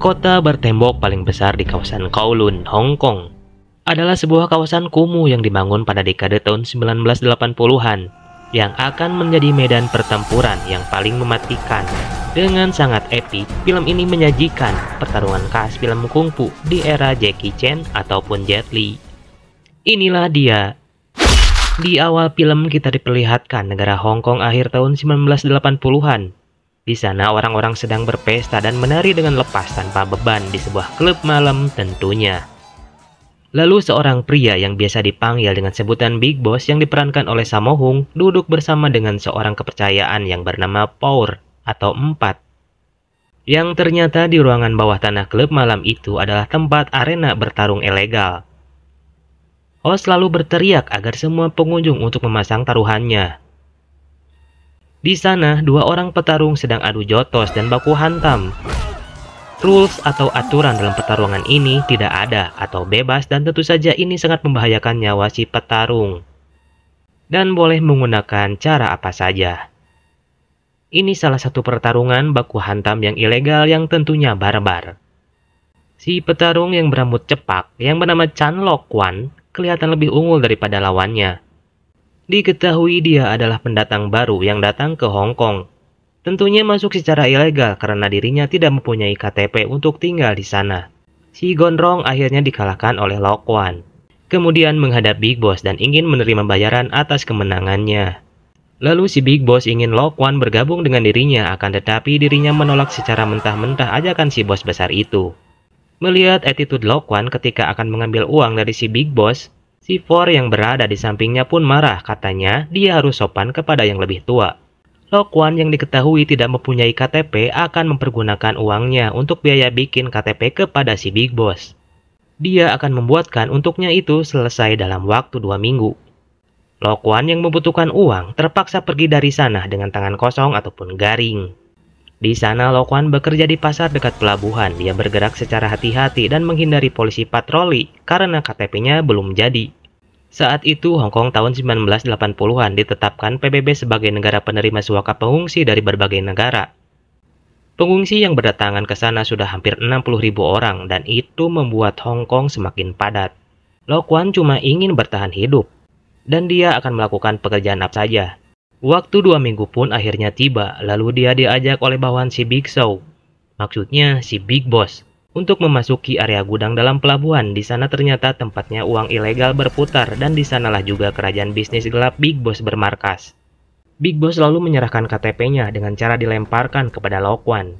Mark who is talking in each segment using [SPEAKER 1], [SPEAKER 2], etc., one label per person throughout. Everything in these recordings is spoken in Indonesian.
[SPEAKER 1] Kota bertembok paling besar di kawasan Kowloon, Hong Kong, adalah sebuah kawasan kumuh yang dibangun pada dekade tahun 1980-an yang akan menjadi medan pertempuran yang paling mematikan. Dengan sangat epik, film ini menyajikan pertarungan khas film kungfu di era Jackie Chan ataupun Jet Li. Inilah dia. Di awal film kita diperlihatkan negara Hong Kong akhir tahun 1980-an. Di sana orang-orang sedang berpesta dan menari dengan lepas tanpa beban di sebuah klub malam tentunya. Lalu seorang pria yang biasa dipanggil dengan sebutan Big Boss yang diperankan oleh Sammo Hung duduk bersama dengan seorang kepercayaan yang bernama Power atau Empat. Yang ternyata di ruangan bawah tanah klub malam itu adalah tempat arena bertarung ilegal. Host selalu berteriak agar semua pengunjung untuk memasang taruhannya. Di sana, dua orang petarung sedang adu jotos dan baku hantam. Rules atau aturan dalam pertarungan ini tidak ada atau bebas dan tentu saja ini sangat membahayakan nyawa si petarung. Dan boleh menggunakan cara apa saja. Ini salah satu pertarungan baku hantam yang ilegal yang tentunya barbar. Si petarung yang berambut cepak yang bernama Chan Lok Kwan kelihatan lebih unggul daripada lawannya. Diketahui dia adalah pendatang baru yang datang ke Hong Kong. Tentunya masuk secara ilegal karena dirinya tidak mempunyai KTP untuk tinggal di sana. Si Gondrong akhirnya dikalahkan oleh Lok Kwan. Kemudian menghadap Big Boss dan ingin menerima bayaran atas kemenangannya. Lalu si Big Boss ingin Lok Kwan bergabung dengan dirinya, akan tetapi dirinya menolak secara mentah-mentah ajakan si bos besar itu. Melihat attitude Lok Kwan ketika akan mengambil uang dari si Big Boss, si For yang berada di sampingnya pun marah, katanya dia harus sopan kepada yang lebih tua. Lok Kwan yang diketahui tidak mempunyai KTP akan mempergunakan uangnya untuk biaya bikin KTP kepada si Big Boss. Dia akan membuatkan untuknya itu selesai dalam waktu 2 minggu. Lok Kwan yang membutuhkan uang terpaksa pergi dari sana dengan tangan kosong ataupun garing. Di sana Lok Kwan bekerja di pasar dekat pelabuhan. Dia bergerak secara hati-hati dan menghindari polisi patroli karena KTP-nya belum jadi. Saat itu Hong Kong tahun 1980-an ditetapkan PBB sebagai negara penerima suaka pengungsi dari berbagai negara. Pengungsi yang berdatangan ke sana sudah hampir 60.000 orang dan itu membuat Hong Kong semakin padat. Lok Kwan cuma ingin bertahan hidup dan dia akan melakukan pekerjaan apa saja. Waktu 2 minggu pun akhirnya tiba, lalu dia diajak oleh bawahan si Big Show, maksudnya si Big Boss, untuk memasuki area gudang dalam pelabuhan. Di sana ternyata tempatnya uang ilegal berputar dan di sanalah juga kerajaan bisnis gelap Big Boss bermarkas. Big Boss lalu menyerahkan KTP-nya dengan cara dilemparkan kepada Lok Kwan.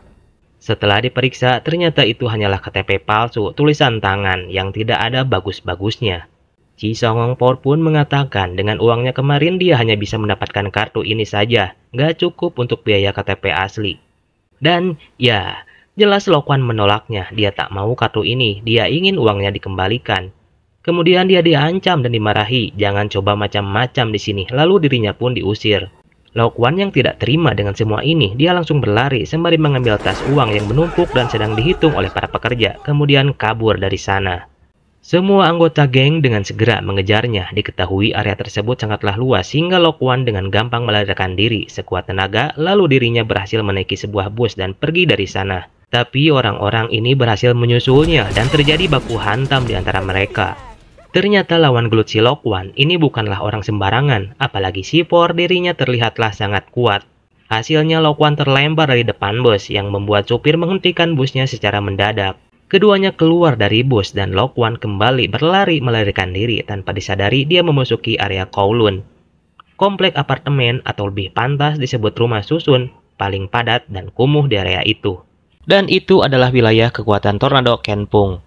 [SPEAKER 1] Setelah diperiksa, ternyata itu hanyalah KTP palsu tulisan tangan yang tidak ada bagus-bagusnya. Si Songong Por pun mengatakan dengan uangnya kemarin dia hanya bisa mendapatkan kartu ini saja, nggak cukup untuk biaya KTP asli. Dan ya, jelas Lok Kwan menolaknya, dia tak mau kartu ini, dia ingin uangnya dikembalikan. Kemudian dia diancam dan dimarahi, jangan coba macam-macam di sini, lalu dirinya pun diusir. Lok Kwan yang tidak terima dengan semua ini, dia langsung berlari sembari mengambil tas uang yang menumpuk dan sedang dihitung oleh para pekerja, kemudian kabur dari sana. Semua anggota geng dengan segera mengejarnya. Diketahui area tersebut sangatlah luas sehingga Lok Kwan dengan gampang melarikan diri sekuat tenaga, lalu dirinya berhasil menaiki sebuah bus dan pergi dari sana. Tapi orang-orang ini berhasil menyusulnya dan terjadi baku hantam di antara mereka. Ternyata lawan gelut si Lok Kwan ini bukanlah orang sembarangan, apalagi si For dirinya terlihatlah sangat kuat. Hasilnya Lok Kwan terlempar dari depan bus yang membuat supir menghentikan busnya secara mendadak. Keduanya keluar dari bus dan Lok Kwan kembali berlari melarikan diri. Tanpa disadari dia memasuki area Kowloon. Komplek apartemen atau lebih pantas disebut rumah susun paling padat dan kumuh di area itu. Dan itu adalah wilayah kekuatan tornado Ken Pung.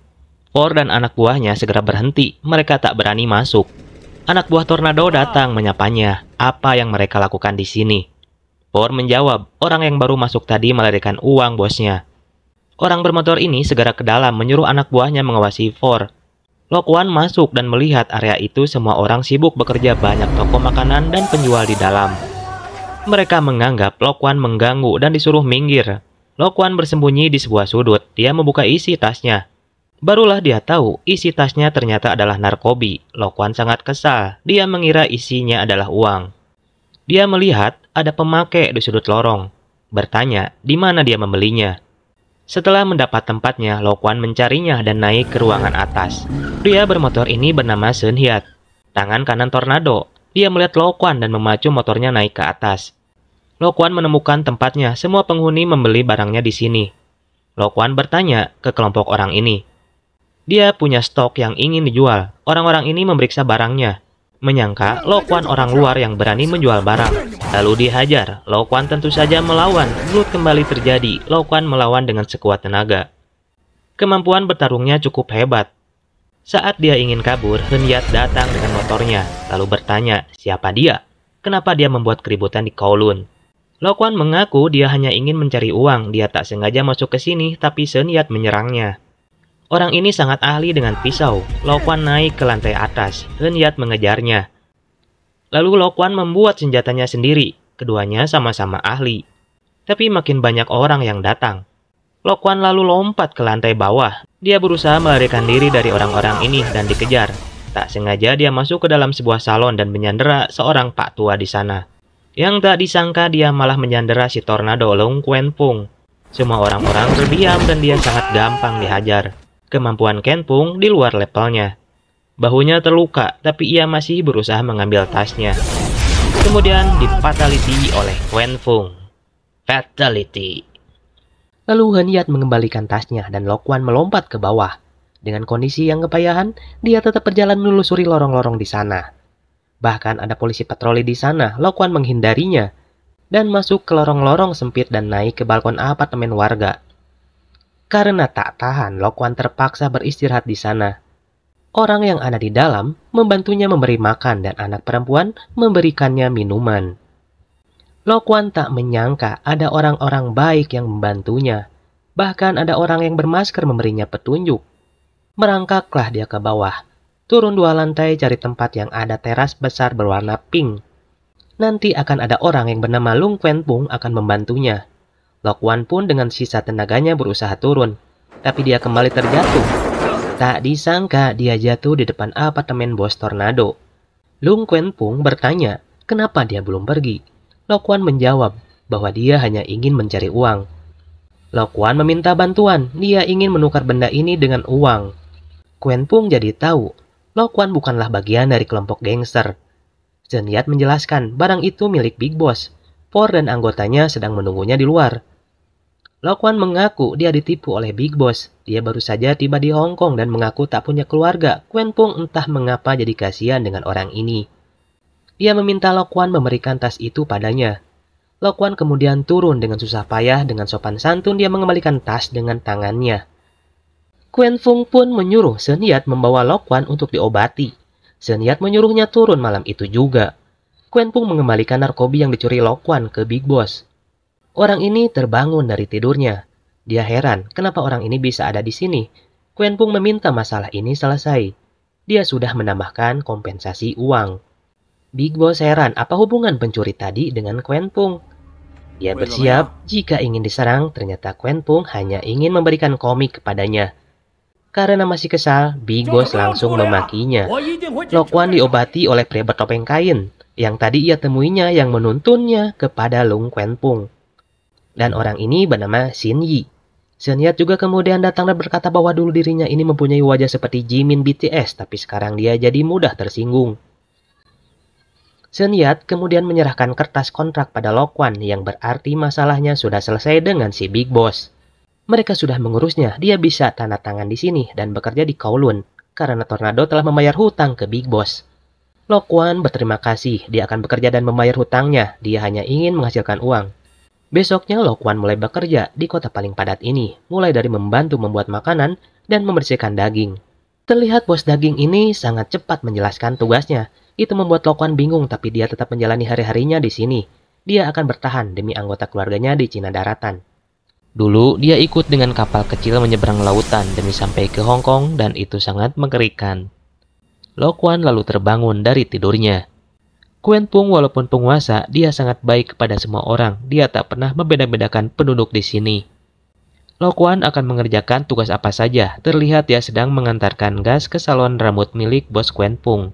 [SPEAKER 1] For dan anak buahnya segera berhenti, mereka tak berani masuk. Anak buah tornado datang menyapanya, apa yang mereka lakukan di sini? For menjawab, orang yang baru masuk tadi melarikan uang bosnya. Orang bermotor ini segera ke dalam menyuruh anak buahnya mengawasi For. Lok Kwan masuk dan melihat area itu semua orang sibuk bekerja, banyak toko makanan dan penjual di dalam. Mereka menganggap Lok Kwan mengganggu dan disuruh minggir. Lok Kwan bersembunyi di sebuah sudut, dia membuka isi tasnya. Barulah dia tahu isi tasnya ternyata adalah narkobi. Lok Kwan sangat kesal, dia mengira isinya adalah uang. Dia melihat ada pemakai di sudut lorong. Bertanya di mana dia membelinya. Setelah mendapat tempatnya, Lo Kwan mencarinya dan naik ke ruangan atas. Pria bermotor ini bernama Sun Hyat. Tangan kanan tornado. Dia melihat Lo Kwan dan memacu motornya naik ke atas. Lo Kwan menemukan tempatnya, semua penghuni membeli barangnya di sini. Lo Kwan bertanya ke kelompok orang ini. Dia punya stok yang ingin dijual. Orang-orang ini memeriksa barangnya. Menyangka Lo Kwan orang luar yang berani menjual barang. Lalu dihajar. Lo Kwan tentu saja melawan. Gelut kembali terjadi. Lo Kwan melawan dengan sekuat tenaga. Kemampuan bertarungnya cukup hebat. Saat dia ingin kabur, Hun Yat datang dengan motornya. Lalu bertanya, siapa dia? Kenapa dia membuat keributan di Kowloon? Lo Kwan mengaku dia hanya ingin mencari uang. Dia tak sengaja masuk ke sini, tapi Sun Yat menyerangnya. Orang ini sangat ahli dengan pisau. Lo Kwan naik ke lantai atas. Hun Yat mengejarnya. Lalu Lo Kwan membuat senjatanya sendiri. Keduanya sama-sama ahli. Tapi makin banyak orang yang datang. Lo Kwan lalu lompat ke lantai bawah. Dia berusaha melarikan diri dari orang-orang ini dan dikejar. Tak sengaja dia masuk ke dalam sebuah salon dan menyandera seorang pak tua di sana. Yang tak disangka dia malah menyandera si tornado Long Kwen Pung. Semua orang-orang terdiam dan dia sangat gampang dihajar. Kemampuan Ken Pung di luar levelnya. Bahunya terluka, tapi ia masih berusaha mengambil tasnya. Kemudian difatality oleh Kwen Pung. Fatality. Lalu Hun Yat mengembalikan tasnya dan Lo Kwan melompat ke bawah. Dengan kondisi yang kepayahan, dia tetap berjalan menelusuri lorong-lorong di sana. Bahkan ada polisi patroli di sana. Lo Kwan menghindarinya dan masuk ke lorong-lorong sempit dan naik ke balkon apartemen warga. Karena tak tahan, Lo Kwan terpaksa beristirahat di sana. Orang yang ada di dalam membantunya memberi makan dan anak perempuan memberikannya minuman. Lo Kwan tak menyangka ada orang-orang baik yang membantunya. Bahkan ada orang yang bermasker memberinya petunjuk. Merangkaklah dia ke bawah. Turun 2 lantai cari tempat yang ada teras besar berwarna pink. Nanti akan ada orang yang bernama Lung Kwen Pung akan membantunya. Lo Kwan pun dengan sisa tenaganya berusaha turun, tapi dia kembali terjatuh. Tak disangka dia jatuh di depan apartemen bos tornado. Lung Kwen Pung bertanya, kenapa dia belum pergi? Lo Kwan menjawab bahwa dia hanya ingin mencari uang. Lo Kwan meminta bantuan, dia ingin menukar benda ini dengan uang. Kwen Pung jadi tahu, Lo Kwan bukanlah bagian dari kelompok gangster. Sun Yat menjelaskan barang itu milik Big Boss. Por dan anggotanya sedang menunggunya di luar. Lo Kwan mengaku dia ditipu oleh Big Boss. Dia baru saja tiba di Hong Kong dan mengaku tak punya keluarga. Kwen Pung entah mengapa jadi kasihan dengan orang ini. Dia meminta Lo Kwan memberikan tas itu padanya. Lo Kwan kemudian turun dengan susah payah. Dengan sopan santun dia mengembalikan tas dengan tangannya. Kwen Pung pun menyuruh Sun Yat membawa Lo Kwan untuk diobati. Sun Yat menyuruhnya turun malam itu juga. Kwen Pung mengembalikan narkobi yang dicuri Lo Kwan ke Big Boss. Orang ini terbangun dari tidurnya. Dia heran kenapa orang ini bisa ada di sini. Kwen Pung meminta masalah ini selesai. Dia sudah menambahkan kompensasi uang. Big Boss heran apa hubungan pencuri tadi dengan Kwen Pung. Dia bersiap jika ingin diserang. Ternyata Kwen Pung hanya ingin memberikan komik kepadanya. Karena masih kesal, Big Boss langsung memakinya. Lo Kwan diobati oleh pria bertopeng kain yang tadi ia temuinya yang menuntunnya kepada Lung Kwen Pung. Dan orang ini bernama Xin Yi. Sun Yat juga kemudian datang dan berkata bahwa dulu dirinya ini mempunyai wajah seperti Jimin BTS, tapi sekarang dia jadi mudah tersinggung. Sun Yat kemudian menyerahkan kertas kontrak pada Lo Kwan yang berarti masalahnya sudah selesai dengan si Big Boss. Mereka sudah mengurusnya, dia bisa tanda tangan di sini dan bekerja di Kowloon karena Tornado telah membayar hutang ke Big Boss. Lo Kwan berterima kasih, dia akan bekerja dan membayar hutangnya, dia hanya ingin menghasilkan uang. Besoknya Lo Kwan mulai bekerja di kota paling padat ini, mulai dari membantu membuat makanan dan membersihkan daging. Terlihat bos daging ini sangat cepat menjelaskan tugasnya. Itu membuat Lo Kwan bingung, tapi dia tetap menjalani hari-harinya di sini. Dia akan bertahan demi anggota keluarganya di Cina daratan. Dulu dia ikut dengan kapal kecil menyeberang lautan demi sampai ke Hong Kong dan itu sangat mengerikan. Lo Kwan lalu terbangun dari tidurnya. Kwen Pung walaupun penguasa, dia sangat baik kepada semua orang. Dia tak pernah membeda-bedakan penduduk di sini. Lo Kwan akan mengerjakan tugas apa saja. Terlihat dia sedang mengantarkan gas ke salon rambut milik bos Kwen Pung.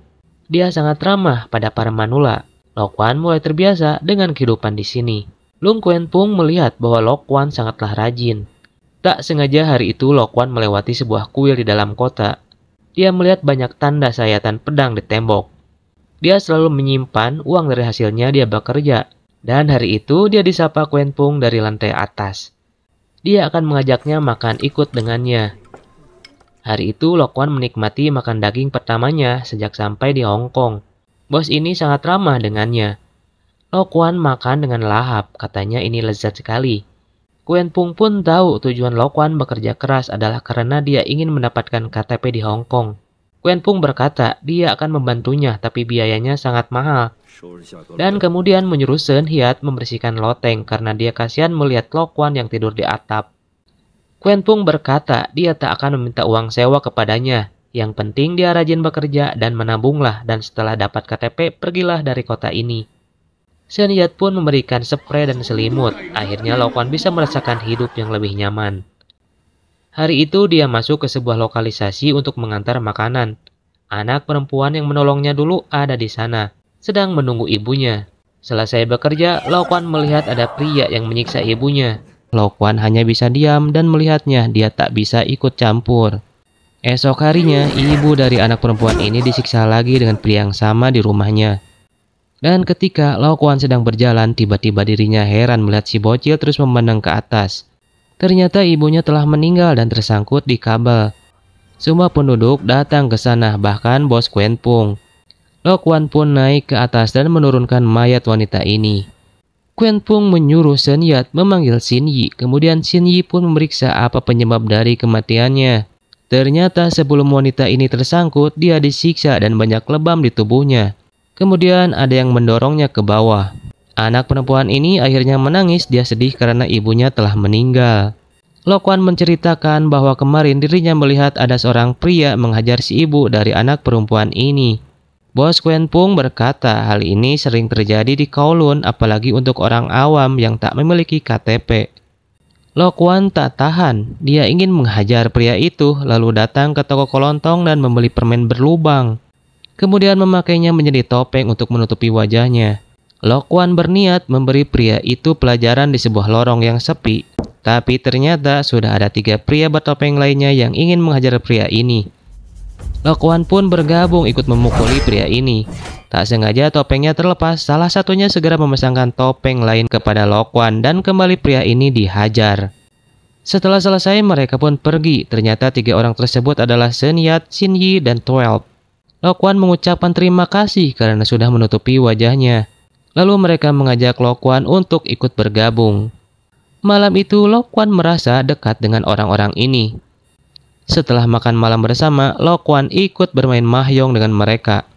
[SPEAKER 1] Dia sangat ramah pada para manula. Lo Kwan mulai terbiasa dengan kehidupan di sini. Lung Kwen Pung melihat bahwa Lo Kwan sangatlah rajin. Tak sengaja hari itu Lokwan melewati sebuah kuil di dalam kota. Dia melihat banyak tanda sayatan pedang di tembok. Dia selalu menyimpan uang dari hasilnya dia bekerja. Dan hari itu dia disapa Quen Pung dari lantai atas. Dia akan mengajaknya makan ikut dengannya. Hari itu Lokwan menikmati makan daging pertamanya sejak sampai di Hong Kong. Bos ini sangat ramah dengannya. Lokwan makan dengan lahap, katanya ini lezat sekali. Quen Pung pun tahu tujuan Lokwan bekerja keras adalah karena dia ingin mendapatkan KTP di Hong Kong. Quen Pung berkata dia akan membantunya tapi biayanya sangat mahal. Dan kemudian menyuruh Sen Hiat membersihkan loteng karena dia kasihan melihat Lokwan yang tidur di atap. Quen Pung berkata dia tak akan meminta uang sewa kepadanya. Yang penting dia rajin bekerja dan menabunglah, dan setelah dapat KTP pergilah dari kota ini. Sen Hiat pun memberikan spray dan selimut. Akhirnya Lokwan bisa merasakan hidup yang lebih nyaman. Hari itu dia masuk ke sebuah lokalisasi untuk mengantar makanan. Anak perempuan yang menolongnya dulu ada di sana, sedang menunggu ibunya. Selesai bekerja, Lokwan melihat ada pria yang menyiksa ibunya. Lokwan hanya bisa diam dan melihatnya, dia tak bisa ikut campur. Esok harinya, ibu dari anak perempuan ini disiksa lagi dengan pria yang sama di rumahnya. Dan ketika Lokwan sedang berjalan, tiba-tiba dirinya heran melihat si bocil terus memandang ke atas. Ternyata ibunya telah meninggal dan tersangkut di kabel. Semua penduduk datang ke sana, bahkan bos Quen Pung. Lokwan pun naik ke atas dan menurunkan mayat wanita ini. Quen Pung menyuruh Sen Hiat memanggil Xin Yi, kemudian Xin Yi pun memeriksa apa penyebab dari kematiannya. Ternyata sebelum wanita ini tersangkut, dia disiksa dan banyak lebam di tubuhnya. Kemudian ada yang mendorongnya ke bawah. Anak perempuan ini akhirnya menangis, dia sedih karena ibunya telah meninggal. Lokwan menceritakan bahwa kemarin dirinya melihat ada seorang pria menghajar si ibu dari anak perempuan ini. Bos Quen Pung berkata hal ini sering terjadi di Kowloon, apalagi untuk orang awam yang tak memiliki KTP. Lokwan tak tahan, dia ingin menghajar pria itu, lalu datang ke toko kelontong dan membeli permen berlubang. Kemudian memakainya menjadi topeng untuk menutupi wajahnya. Lokwan berniat memberi pria itu pelajaran di sebuah lorong yang sepi. Tapi ternyata sudah ada 3 pria bertopeng lainnya yang ingin menghajar pria ini. Lokwan pun bergabung ikut memukuli pria ini. Tak sengaja topengnya terlepas, salah satunya segera memasangkan topeng lain kepada Lokwan dan kembali pria ini dihajar. Setelah selesai mereka pun pergi, ternyata 3 orang tersebut adalah Sen Hiat, Xin Yi, dan 12. Lokwan mengucapkan terima kasih karena sudah menutupi wajahnya. Lalu mereka mengajak Lokwan untuk ikut bergabung. Malam itu Lokwan merasa dekat dengan orang-orang ini. Setelah makan malam bersama, Lokwan ikut bermain mahjong dengan mereka.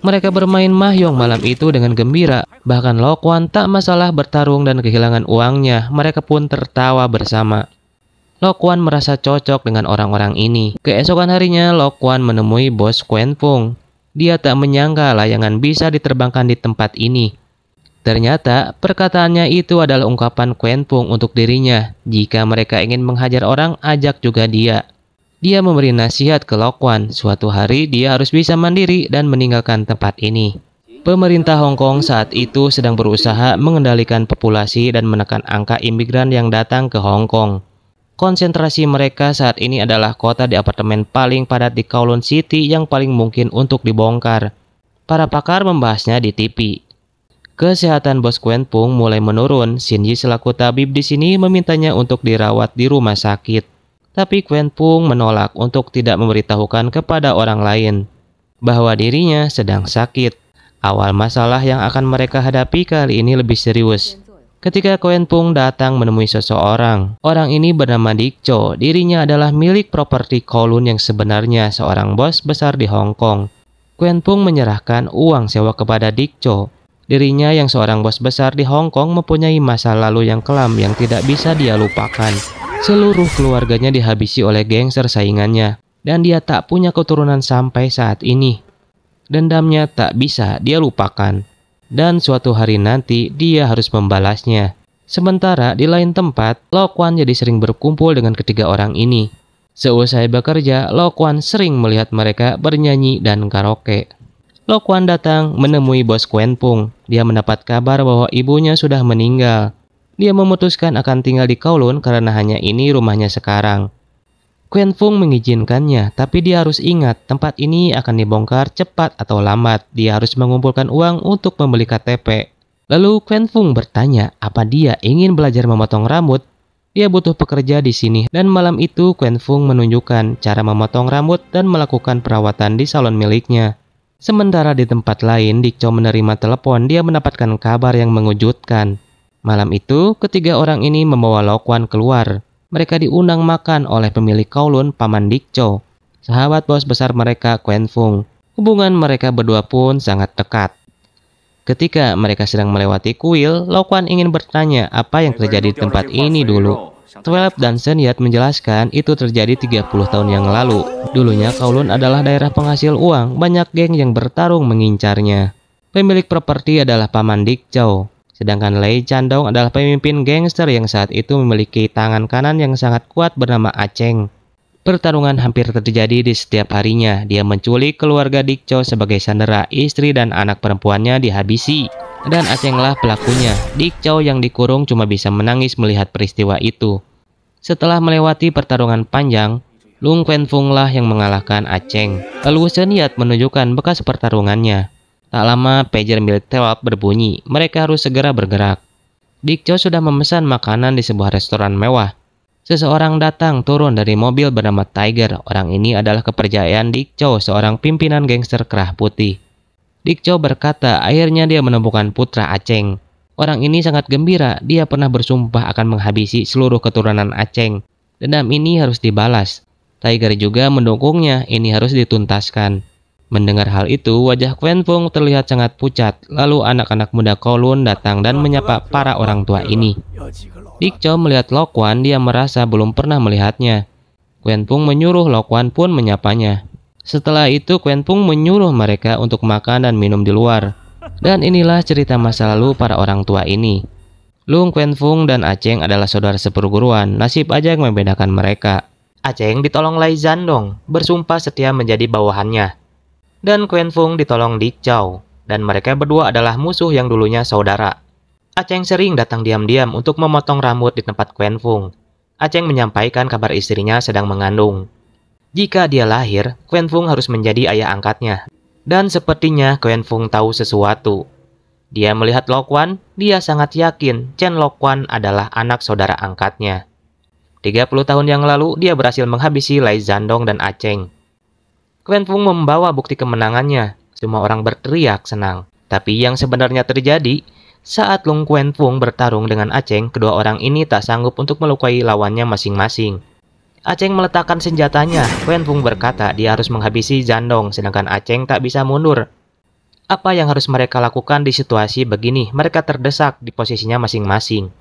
[SPEAKER 1] Mereka bermain mahjong malam itu dengan gembira. Bahkan Lokwan tak masalah bertarung dan kehilangan uangnya. Mereka pun tertawa bersama. Lokwan merasa cocok dengan orang-orang ini. Keesokan harinya Lokwan menemui bos Quen Pung. Dia tak menyangka layangan bisa diterbangkan di tempat ini. Ternyata perkataannya itu adalah ungkapan Quen Pung untuk dirinya. Jika mereka ingin menghajar orang, ajak juga dia. Dia memberi nasihat ke Lokwan, suatu hari dia harus bisa mandiri dan meninggalkan tempat ini. Pemerintah Hong Kong saat itu sedang berusaha mengendalikan populasi dan menekan angka imigran yang datang ke Hong Kong. Konsentrasi mereka saat ini adalah kota di apartemen paling padat di Kowloon City yang paling mungkin untuk dibongkar. Para pakar membahasnya di TV. Kesehatan bos Quen Pung mulai menurun. Xin Yi selaku tabib di sini memintanya untuk dirawat di rumah sakit. Tapi Quen Pung menolak untuk tidak memberitahukan kepada orang lain bahwa dirinya sedang sakit. Awal masalah yang akan mereka hadapi kali ini lebih serius. Ketika Quen Pung datang menemui seseorang, orang ini bernama Dik Cho. Dirinya adalah milik properti Kowloon yang sebenarnya seorang bos besar di Hong Kong. Quen Pung menyerahkan uang sewa kepada Dik Cho. Dirinya yang seorang bos besar di Hong Kong mempunyai masa lalu yang kelam yang tidak bisa dia lupakan. Seluruh keluarganya dihabisi oleh gangster saingannya, dan dia tak punya keturunan sampai saat ini. Dendamnya tak bisa dia lupakan, dan suatu hari nanti dia harus membalasnya. Sementara di lain tempat, Lokwan jadi sering berkumpul dengan ketiga orang ini. Seusai bekerja, Lokwan sering melihat mereka bernyanyi dan karaoke. Lokwan datang menemui bos Quen Pung. Dia mendapat kabar bahwa ibunya sudah meninggal. Dia memutuskan akan tinggal di Kowloon karena hanya ini rumahnya sekarang. Quan Fung mengizinkannya, tapi dia harus ingat tempat ini akan dibongkar cepat atau lambat. Dia harus mengumpulkan uang untuk membeli KTP. Lalu Quan Fung bertanya apa dia ingin belajar memotong rambut. Dia butuh pekerja di sini, dan malam itu Quan Fung menunjukkan cara memotong rambut dan melakukan perawatan di salon miliknya. Sementara di tempat lain, Dik Chow menerima telepon. Dia mendapatkan kabar yang mengejutkan. Malam itu, ketiga orang ini membawa Lo Kwan keluar. Mereka diundang makan oleh pemilik Kowloon, Paman Dik Chow, sahabat bos besar mereka, Quan Fung. Hubungan mereka berdua pun sangat dekat. Ketika mereka sedang melewati kuil, Lo Kwan ingin bertanya apa yang terjadi di tempat ini dulu. Twelve dan Sun Yat menjelaskan itu terjadi 30 tahun yang lalu. Dulunya Kowloon adalah daerah penghasil uang, banyak geng yang bertarung mengincarnya. Pemilik properti adalah Paman Dik Chow. Sedangkan Lei Chandong adalah pemimpin gangster yang saat itu memiliki tangan kanan yang sangat kuat bernama Aceng. Pertarungan hampir terjadi di setiap harinya. Dia menculik keluarga Dik Chow sebagai sandera, istri dan anak perempuannya dihabisi. Dan Acenglah pelakunya. Dik Chow yang dikurung cuma bisa menangis melihat peristiwa itu. Setelah melewati pertarungan panjang, Lung Quan Fung lah yang mengalahkan Aceng. Lalu Sun Yat menunjukkan bekas pertarungannya. Tak lama, pager milik Twelve berbunyi. Mereka harus segera bergerak. Dik Chow sudah memesan makanan di sebuah restoran mewah. Seseorang datang turun dari mobil bernama Tiger. Orang ini adalah kepercayaan Dik Chow, seorang pimpinan gangster kerah putih. Dik Chow berkata akhirnya dia menemukan putra Aceng. Orang ini sangat gembira. Dia pernah bersumpah akan menghabisi seluruh keturunan Aceng. Dendam ini harus dibalas. Tiger juga mendukungnya. Ini harus dituntaskan. Mendengar hal itu, wajah Quan Fung terlihat sangat pucat. Lalu anak-anak muda Kowloon datang dan menyapa para orang tua ini. Dik Chow melihat Lo Kwan, dia merasa belum pernah melihatnya. Quan Fung menyuruh Lo Kwan pun menyapanya. Setelah itu, Quan Fung menyuruh mereka untuk makan dan minum di luar. Dan inilah cerita masa lalu para orang tua ini. Lung Quan Fung dan Aceng adalah saudara seperguruan. Nasib aja yang membedakan mereka. Aceng ditolong Lei Zandong, bersumpah setia menjadi bawahannya. Dan Quan Fung ditolong Dik Chow. Dan mereka berdua adalah musuh yang dulunya saudara. Aceng sering datang diam-diam untuk memotong rambut di tempat Quan Fung. Aceng menyampaikan kabar istrinya sedang mengandung. Jika dia lahir, Quan Fung harus menjadi ayah angkatnya. Dan sepertinya Quan Fung tahu sesuatu. Dia melihat Lo Kwan, dia sangat yakin Chen Lo Kwan adalah anak saudara angkatnya. 30 tahun yang lalu, dia berhasil menghabisi Lei Zandong dan Aceng. Quan Fung membawa bukti kemenangannya. Semua orang berteriak senang. Tapi yang sebenarnya terjadi, saat Lung Quan Fung bertarung dengan Aceng, kedua orang ini tak sanggup untuk melukai lawannya masing-masing. Aceng meletakkan senjatanya. Quan Fung berkata dia harus menghabisi Zandong, sedangkan Aceng tak bisa mundur. Apa yang harus mereka lakukan di situasi begini? Mereka terdesak di posisinya masing-masing.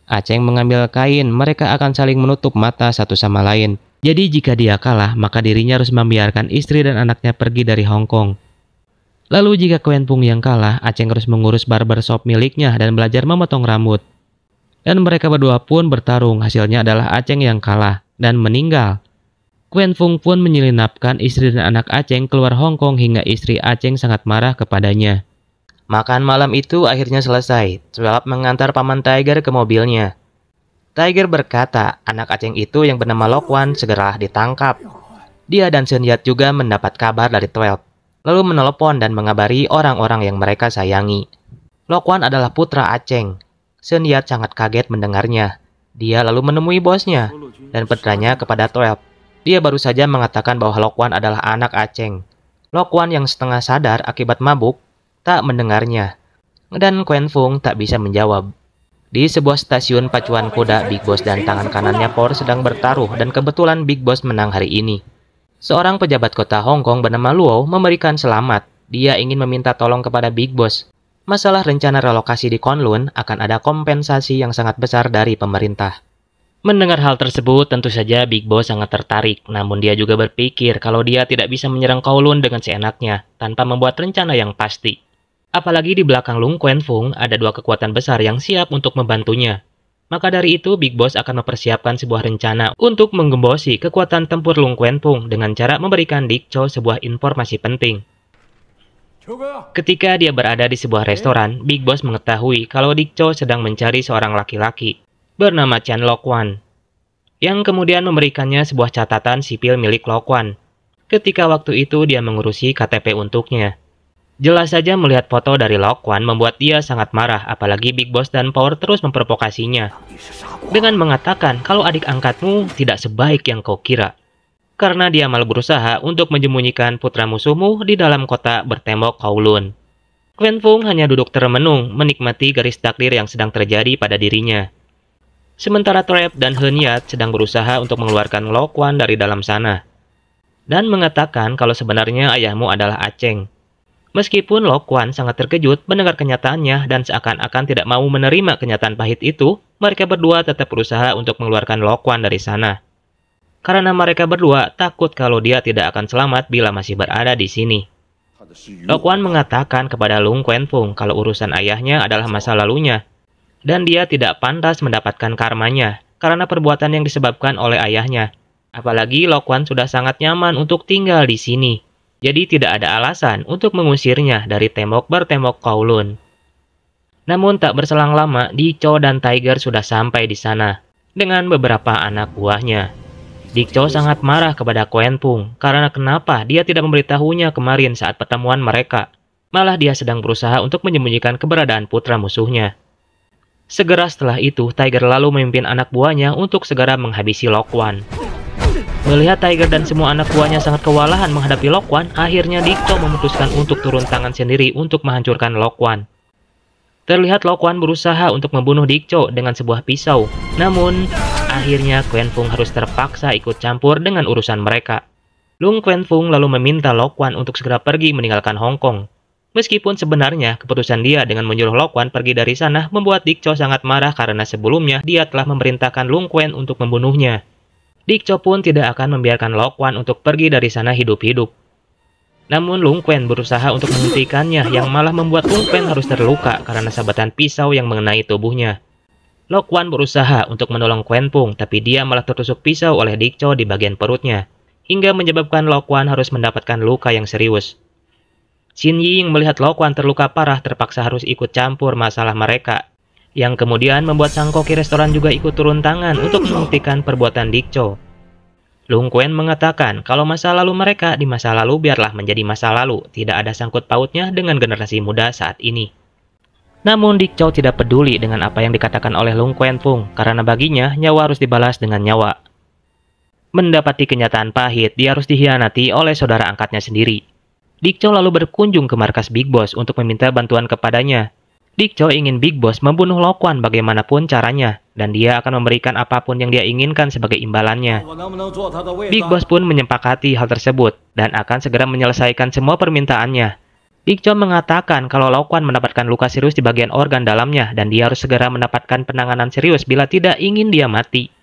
[SPEAKER 1] Aceng mengambil kain, mereka akan saling menutup mata satu sama lain. Jadi jika dia kalah, maka dirinya harus membiarkan istri dan anaknya pergi dari Hong Kong. Lalu jika Quan Fung yang kalah, Aceng harus mengurus barbershop miliknya dan belajar memotong rambut. Dan mereka berdua pun bertarung, hasilnya adalah Aceng yang kalah dan meninggal. Quan Fung pun menyelinapkan istri dan anak Aceng keluar Hong Kong hingga istri Aceng sangat marah kepadanya. Makan malam itu akhirnya selesai. Twelve mengantar Paman Tiger ke mobilnya. Tiger berkata anak Aceng itu yang bernama Lo Kwan segera ditangkap. Dia dan Sun Yat juga mendapat kabar dari Twelve. Lalu menelepon dan mengabari orang-orang yang mereka sayangi. Lo Kwan adalah putra Aceng. Sun Yat sangat kaget mendengarnya. Dia lalu menemui bosnya dan bertanya kepada Twelve. Dia baru saja mengatakan bahwa Lo Kwan adalah anak Aceng. Lo Kwan yang setengah sadar akibat mabuk tak mendengarnya. Dan Quan Fung tak bisa menjawab. Di sebuah stasiun pacuan kuda, Big Boss dan tangan kanannya Por sedang bertaruh dan kebetulan Big Boss menang hari ini. Seorang pejabat kota Hong Kong bernama Luo memberikan selamat. Dia ingin meminta tolong kepada Big Boss. Masalah rencana relokasi di Kowloon akan ada kompensasi yang sangat besar dari pemerintah. Mendengar hal tersebut, tentu saja Big Boss sangat tertarik. Namun dia juga berpikir kalau dia tidak bisa menyerang Kowloon dengan seenaknya, tanpa membuat rencana yang pasti. Apalagi di belakang Lung Quan Fung ada dua kekuatan besar yang siap untuk membantunya. Maka dari itu, Big Boss akan mempersiapkan sebuah rencana untuk menggembosi kekuatan tempur Lung Quan Fung dengan cara memberikan Dik Chow sebuah informasi penting. Ketika dia berada di sebuah restoran, Big Boss mengetahui kalau Dik Cho sedang mencari seorang laki-laki bernama Chan Lokwan, yang kemudian memberikannya sebuah catatan sipil milik Lokwan. Ketika waktu itu dia mengurusi KTP untuknya. Jelas saja melihat foto dari Lokwan membuat dia sangat marah, apalagi Big Boss dan Power terus memprovokasinya dengan mengatakan kalau adik angkatmu tidak sebaik yang kau kira, karena dia malah berusaha untuk menyembunyikan putra musuhmu di dalam kota bertembok Kowloon. Quan Fung hanya duduk termenung menikmati garis takdir yang sedang terjadi pada dirinya. Sementara Trap dan Hun Yat sedang berusaha untuk mengeluarkan Lokwan dari dalam sana dan mengatakan kalau sebenarnya ayahmu adalah Aceng. Meskipun Lokwan sangat terkejut mendengar kenyataannya dan seakan-akan tidak mau menerima kenyataan pahit itu, mereka berdua tetap berusaha untuk mengeluarkan Lokwan dari sana. Karena mereka berdua takut kalau dia tidak akan selamat bila masih berada di sini. Lokwan mengatakan kepada Lung Quan Fung kalau urusan ayahnya adalah masa lalunya, dan dia tidak pantas mendapatkan karmanya karena perbuatan yang disebabkan oleh ayahnya. Apalagi Lokwan sudah sangat nyaman untuk tinggal di sini, jadi tidak ada alasan untuk mengusirnya dari tembok bertembok Kowloon. Namun tak berselang lama, Dik Cho dan Tiger sudah sampai di sana dengan beberapa anak buahnya. Dik Cho sangat marah kepada Quan Fung karena kenapa dia tidak memberitahunya kemarin saat pertemuan mereka. Malah dia sedang berusaha untuk menyembunyikan keberadaan putra musuhnya. Segera setelah itu, Tiger lalu memimpin anak buahnya untuk segera menghabisi Lokwan. Melihat Tiger dan semua anak buahnya sangat kewalahan menghadapi Lokwan, akhirnya Dik Cho memutuskan untuk turun tangan sendiri untuk menghancurkan Lokwan. Terlihat Lokwan berusaha untuk membunuh Dik Cho dengan sebuah pisau. Namun, akhirnya Quan Fung harus terpaksa ikut campur dengan urusan mereka. Lung Quan Fung lalu meminta Lokwan untuk segera pergi meninggalkan Hong Kong. Meskipun sebenarnya keputusan dia dengan menyuruh Lokwan pergi dari sana membuat Dik Cho sangat marah karena sebelumnya dia telah memerintahkan Lung Quan untuk membunuhnya. Dik Cho pun tidak akan membiarkan Lokwan untuk pergi dari sana hidup-hidup. Namun Lung Quan berusaha untuk menghentikannya yang malah membuat Lung Quan harus terluka karena sabatan pisau yang mengenai tubuhnya. Lokwan berusaha untuk menolong Quan Fung, tapi dia malah tertusuk pisau oleh Dik Cho di bagian perutnya, hingga menyebabkan Lokwan harus mendapatkan luka yang serius. Xin Yi yang melihat Lokwan terluka parah terpaksa harus ikut campur masalah mereka, yang kemudian membuat sang koki restoran juga ikut turun tangan untuk menghentikan perbuatan Dik Cho. Lung Quan mengatakan kalau masa lalu mereka di masa lalu biarlah menjadi masa lalu, tidak ada sangkut pautnya dengan generasi muda saat ini. Namun Dik Cho tidak peduli dengan apa yang dikatakan oleh Lung Quan Fung, karena baginya nyawa harus dibalas dengan nyawa. Mendapati kenyataan pahit, dia harus dikhianati oleh saudara angkatnya sendiri. Dik Cho lalu berkunjung ke markas Big Boss untuk meminta bantuan kepadanya. Dik Cho ingin Big Boss membunuh Lokwan bagaimanapun caranya, dan dia akan memberikan apapun yang dia inginkan sebagai imbalannya. Big Boss pun menyepakati hal tersebut, dan akan segera menyelesaikan semua permintaannya. Dik Cho mengatakan kalau Lokwan mendapatkan luka serius di bagian organ dalamnya, dan dia harus segera mendapatkan penanganan serius bila tidak ingin dia mati.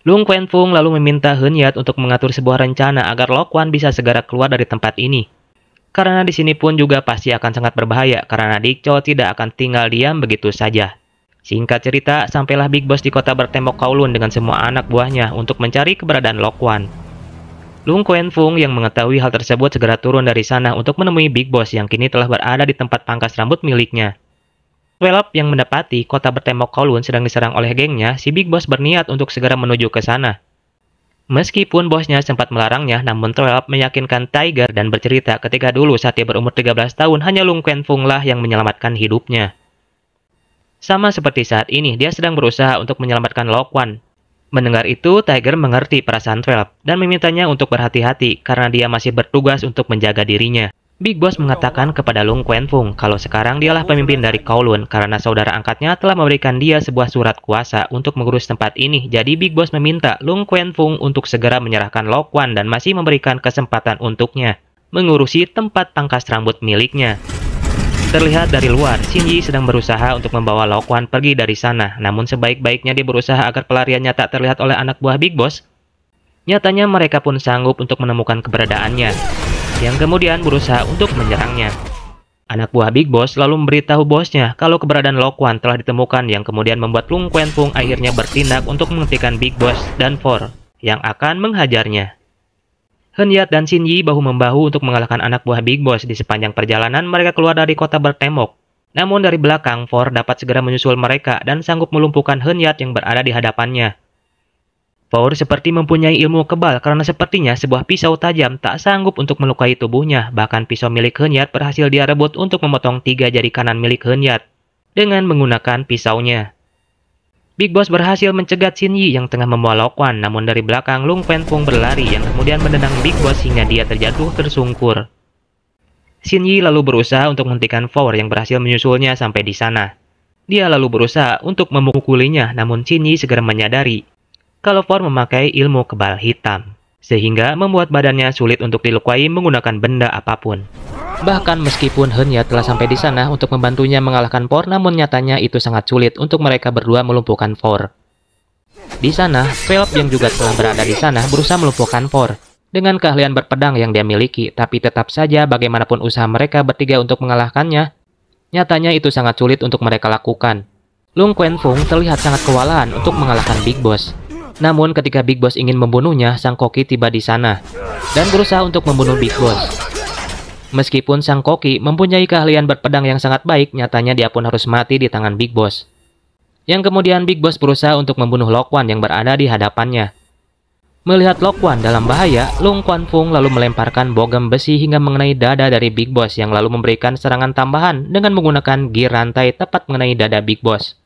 [SPEAKER 1] Lung Quan Fung lalu meminta Hun Yat untuk mengatur sebuah rencana agar Lokwan bisa segera keluar dari tempat ini. Karena di sini pun juga pasti akan sangat berbahaya karena Dik Cho tidak akan tinggal diam begitu saja. Singkat cerita, sampailah Big Boss di kota bertembok Kowloon dengan semua anak buahnya untuk mencari keberadaan Lokwan. Lung Quan Fung yang mengetahui hal tersebut segera turun dari sana untuk menemui Big Boss yang kini telah berada di tempat pangkas rambut miliknya. Welop yang mendapati kota bertembok Kowloon sedang diserang oleh gengnya, si Big Boss berniat untuk segera menuju ke sana. Meskipun bosnya sempat melarangnya, namun Welop meyakinkan Tiger dan bercerita ketika dulu saat dia berumur 13 tahun, hanya Lung Quan Fung lah yang menyelamatkan hidupnya. Sama seperti saat ini, dia sedang berusaha untuk menyelamatkan Lokwan. Mendengar itu, Tiger mengerti perasaan Welop dan memintanya untuk berhati-hati karena dia masih bertugas untuk menjaga dirinya. Big Boss mengatakan kepada Lung Quan Fung kalau sekarang dialah pemimpin dari Kowloon karena saudara angkatnya telah memberikan dia sebuah surat kuasa untuk mengurus tempat ini. Jadi Big Boss meminta Lung Quan Fung untuk segera menyerahkan Lokwan dan masih memberikan kesempatan untuknya mengurusi tempat pangkas rambut miliknya. Terlihat dari luar, Xin Yi sedang berusaha untuk membawa Lokwan pergi dari sana. Namun sebaik-baiknya dia berusaha agar pelariannya tak terlihat oleh anak buah Big Boss. Nyatanya mereka pun sanggup untuk menemukan keberadaannya, yang kemudian berusaha untuk menyerangnya. Anak buah Big Boss lalu memberitahu bosnya kalau keberadaan Lokwan telah ditemukan, yang kemudian membuat Lung Quan Fung akhirnya bertindak untuk menghentikan Big Boss dan Four yang akan menghajarnya. Hen Yat dan Shin Yi bahu-membahu untuk mengalahkan anak buah Big Boss. Di sepanjang perjalanan mereka keluar dari kota bertembok. Namun dari belakang, Four dapat segera menyusul mereka dan sanggup melumpuhkan Hen Yat yang berada di hadapannya. Four seperti mempunyai ilmu kebal karena sepertinya sebuah pisau tajam tak sanggup untuk melukai tubuhnya. Bahkan pisau milik Hen Yat berhasil dia rebut untuk memotong 3 jari kanan milik Hen Yat dengan menggunakan pisaunya. Big Boss berhasil mencegat Shin Yi yang tengah membawa Lo Quan, namun dari belakang Lung Quanfong berlari yang kemudian menendang Big Boss hingga dia terjatuh tersungkur. Shin Yi lalu berusaha untuk menghentikan Four yang berhasil menyusulnya sampai di sana. Dia lalu berusaha untuk memukulinya, namun Shin Yi segera menyadari kalau Four memakai ilmu kebal hitam, sehingga membuat badannya sulit untuk dilukai menggunakan benda apapun. Bahkan meskipun Hen Yat telah sampai di sana untuk membantunya mengalahkan Four, namun nyatanya itu sangat sulit untuk mereka berdua melumpuhkan Four. Di sana, Velp yang juga telah berada di sana berusaha melumpuhkan Four dengan keahlian berpedang yang dia miliki, tapi tetap saja bagaimanapun usaha mereka bertiga untuk mengalahkannya, nyatanya itu sangat sulit untuk mereka lakukan. Lung Quanfong terlihat sangat kewalahan untuk mengalahkan Big Boss. Namun ketika Big Boss ingin membunuhnya, Sang Koki tiba di sana dan berusaha untuk membunuh Big Boss. Meskipun Sang Koki mempunyai keahlian berpedang yang sangat baik, nyatanya dia pun harus mati di tangan Big Boss. Yang kemudian Big Boss berusaha untuk membunuh Lo Quan yang berada di hadapannya. Melihat Lo Quan dalam bahaya, Lung Quanfong lalu melemparkan bogem besi hingga mengenai dada dari Big Boss yang lalu memberikan serangan tambahan dengan menggunakan gear rantai tepat mengenai dada Big Boss.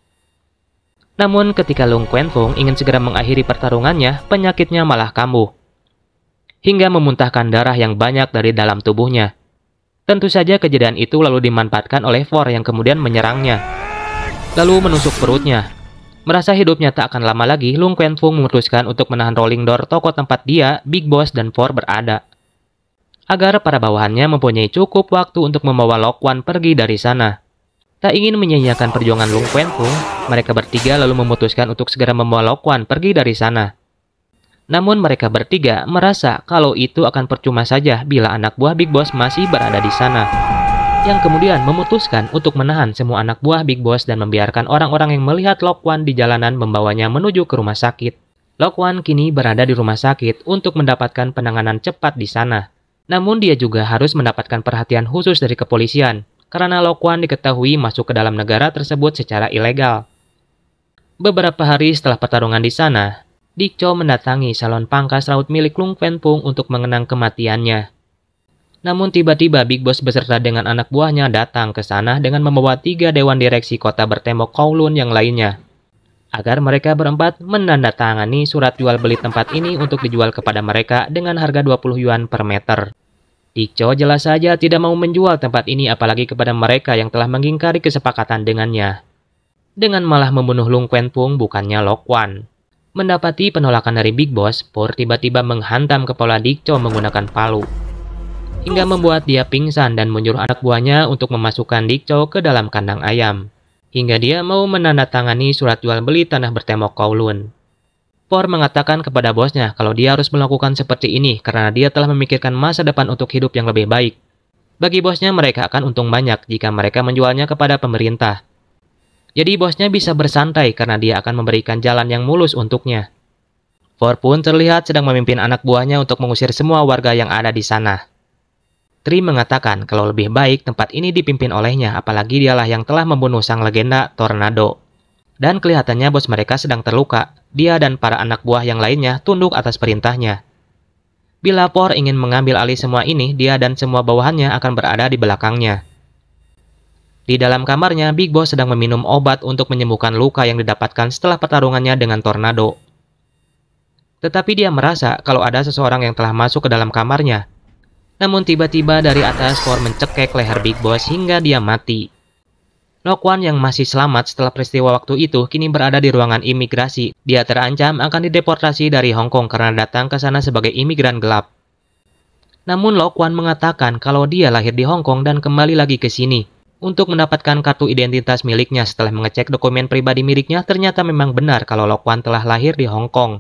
[SPEAKER 1] Namun ketika Lung Quanfong ingin segera mengakhiri pertarungannya, penyakitnya malah kambuh hingga memuntahkan darah yang banyak dari dalam tubuhnya. Tentu saja kejadian itu lalu dimanfaatkan oleh Four yang kemudian menyerangnya, lalu menusuk perutnya. Merasa hidupnya tak akan lama lagi, Lung Quanfong memutuskan untuk menahan rolling door toko tempat dia, Big Boss, dan Four berada, agar para bawahannya mempunyai cukup waktu untuk membawa Lo Quan pergi dari sana. Tak ingin menyia-nyiakan perjuangan Lung Quanfong, mereka bertiga lalu memutuskan untuk segera membawa Lo Quan pergi dari sana. Namun mereka bertiga merasa kalau itu akan percuma saja bila anak buah Big Boss masih berada di sana. Yang kemudian memutuskan untuk menahan semua anak buah Big Boss dan membiarkan orang-orang yang melihat Lo Quan di jalanan membawanya menuju ke rumah sakit. Lo Quan kini berada di rumah sakit untuk mendapatkan penanganan cepat di sana. Namun dia juga harus mendapatkan perhatian khusus dari kepolisian, karena Lo Quan diketahui masuk ke dalam negara tersebut secara ilegal. Beberapa hari setelah pertarungan di sana, Dik Cho mendatangi salon pangkas rambut milik Lung Quanfong untuk mengenang kematiannya. Namun tiba-tiba Big Boss beserta dengan anak buahnya datang ke sana dengan membawa 3 dewan direksi kota bertembok Kowloon yang lainnya, agar mereka berempat menandatangani surat jual beli tempat ini untuk dijual kepada mereka dengan harga 20 yuan per meter. Dik Cho jelas saja tidak mau menjual tempat ini apalagi kepada mereka yang telah mengingkari kesepakatan dengannya, dengan malah membunuh Lung Quanfong bukannya Lo Quan. Mendapati penolakan dari Big Boss, Four tiba-tiba menghantam kepala Dik Cho menggunakan palu, hingga membuat dia pingsan dan menyuruh anak buahnya untuk memasukkan Dik Cho ke dalam kandang ayam, hingga dia mau menandatangani surat jual beli tanah bertembok Kowloon. Four mengatakan kepada bosnya kalau dia harus melakukan seperti ini karena dia telah memikirkan masa depan untuk hidup yang lebih baik. Bagi bosnya mereka akan untung banyak jika mereka menjualnya kepada pemerintah. Jadi bosnya bisa bersantai karena dia akan memberikan jalan yang mulus untuknya. Four pun terlihat sedang memimpin anak buahnya untuk mengusir semua warga yang ada di sana. Tri mengatakan kalau lebih baik tempat ini dipimpin olehnya, apalagi dialah yang telah membunuh sang legenda Tornado. Dan kelihatannya bos mereka sedang terluka. Dia dan para anak buah yang lainnya tunduk atas perintahnya. Bila Four ingin mengambil alih semua ini, dia dan semua bawahannya akan berada di belakangnya. Di dalam kamarnya, Big Boss sedang meminum obat untuk menyembuhkan luka yang didapatkan setelah pertarungannya dengan Tornado. Tetapi dia merasa kalau ada seseorang yang telah masuk ke dalam kamarnya. Namun tiba-tiba dari atas Four mencekek leher Big Boss hingga dia mati. Lo Quan yang masih selamat setelah peristiwa waktu itu kini berada di ruangan imigrasi. Dia terancam akan dideportasi dari Hong Kong karena datang ke sana sebagai imigran gelap. Namun Lo Quan mengatakan kalau dia lahir di Hong Kong dan kembali lagi ke sini untuk mendapatkan kartu identitas miliknya. Setelah mengecek dokumen pribadi miliknya, ternyata memang benar kalau Lo Quan telah lahir di Hong Kong.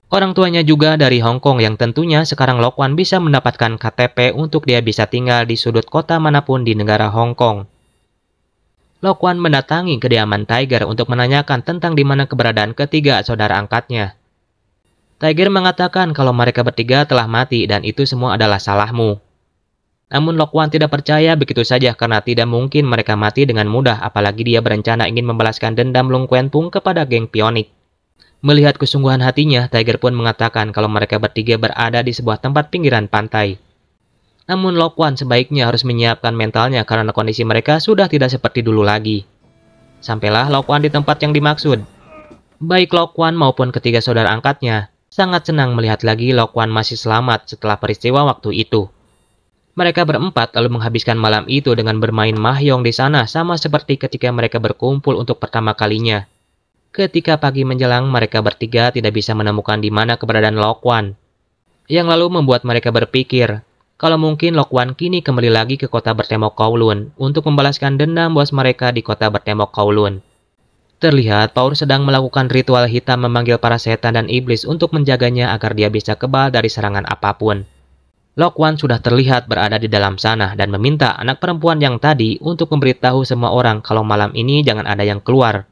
[SPEAKER 1] Orang tuanya juga dari Hong Kong yang tentunya sekarang Lo Quan bisa mendapatkan KTP untuk dia bisa tinggal di sudut kota manapun di negara Hong Kong. Lo Quan mendatangi kediaman Tiger untuk menanyakan tentang di mana keberadaan ketiga saudara angkatnya. Tiger mengatakan kalau mereka bertiga telah mati dan itu semua adalah salahmu. Namun Lokwan tidak percaya begitu saja karena tidak mungkin mereka mati dengan mudah, apalagi dia berencana ingin membalaskan dendam Long Quanpung kepada geng Pionik. Melihat kesungguhan hatinya, Tiger pun mengatakan kalau mereka bertiga berada di sebuah tempat pinggiran pantai. Namun Lokwan sebaiknya harus menyiapkan mentalnya karena kondisi mereka sudah tidak seperti dulu lagi. Sampailah Lokwan di tempat yang dimaksud. Baik Lokwan maupun ketiga saudara angkatnya sangat senang melihat lagi Lokwan masih selamat setelah peristiwa waktu itu. Mereka berempat lalu menghabiskan malam itu dengan bermain mahjong di sana sama seperti ketika mereka berkumpul untuk pertama kalinya. Ketika pagi menjelang, mereka bertiga tidak bisa menemukan di mana keberadaan Lokwan. Yang lalu membuat mereka berpikir kalau mungkin Lokwan kini kembali lagi ke kota bertembok Kowloon untuk membalaskan dendam bos mereka di kota bertembok Kowloon. Terlihat Power sedang melakukan ritual hitam memanggil para setan dan iblis untuk menjaganya agar dia bisa kebal dari serangan apapun. Lokwan sudah terlihat berada di dalam sana dan meminta anak perempuan yang tadi untuk memberitahu semua orang kalau malam ini jangan ada yang keluar.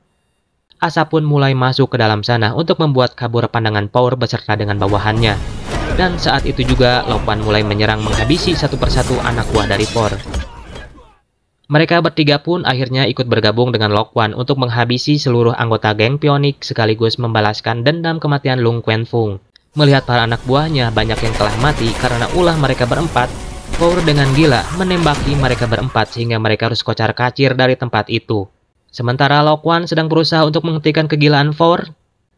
[SPEAKER 1] Asap pun mulai masuk ke dalam sana untuk membuat kabur pandangan Power beserta dengan bawahannya. Dan saat itu juga Lokwan mulai menyerang menghabisi satu persatu anak buah dari Power. Mereka bertiga pun akhirnya ikut bergabung dengan Lokwan untuk menghabisi seluruh anggota geng Pionik sekaligus membalaskan dendam kematian Long Quanpung. Melihat para anak buahnya banyak yang telah mati karena ulah mereka berempat, Power dengan gila menembaki mereka berempat sehingga mereka harus kocar-kacir dari tempat itu. Sementara Lokwan sedang berusaha untuk menghentikan kegilaan Power,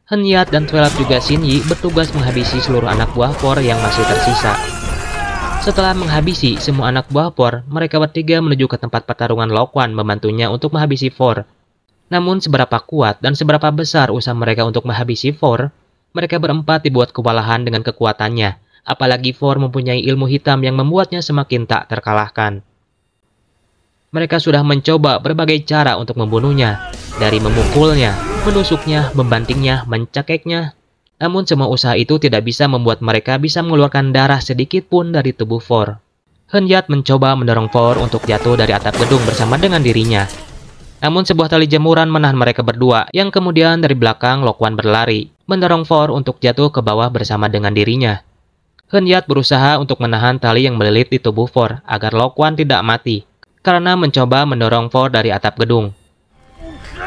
[SPEAKER 1] Henyat dan Twilight juga Shinyi bertugas menghabisi seluruh anak buah Power yang masih tersisa. Setelah menghabisi semua anak buah Power, mereka bertiga menuju ke tempat pertarungan Lokwan membantunya untuk menghabisi Power. Namun seberapa kuat dan seberapa besar usaha mereka untuk menghabisi Power, mereka berempat dibuat kewalahan dengan kekuatannya, apalagi Power mempunyai ilmu hitam yang membuatnya semakin tak terkalahkan. Mereka sudah mencoba berbagai cara untuk membunuhnya, dari memukulnya, menusuknya, membantingnya, mencekeknya. Namun semua usaha itu tidak bisa membuat mereka bisa mengeluarkan darah sedikit pun dari tubuh Power. Henyat mencoba mendorong Power untuk jatuh dari atap gedung bersama dengan dirinya. Namun sebuah tali jemuran menahan mereka berdua, yang kemudian dari belakang Lokwan berlari, mendorong Power untuk jatuh ke bawah bersama dengan dirinya. Henyat berusaha untuk menahan tali yang melilit di tubuh Power agar Lokwan tidak mati, karena mencoba mendorong Power dari atap gedung.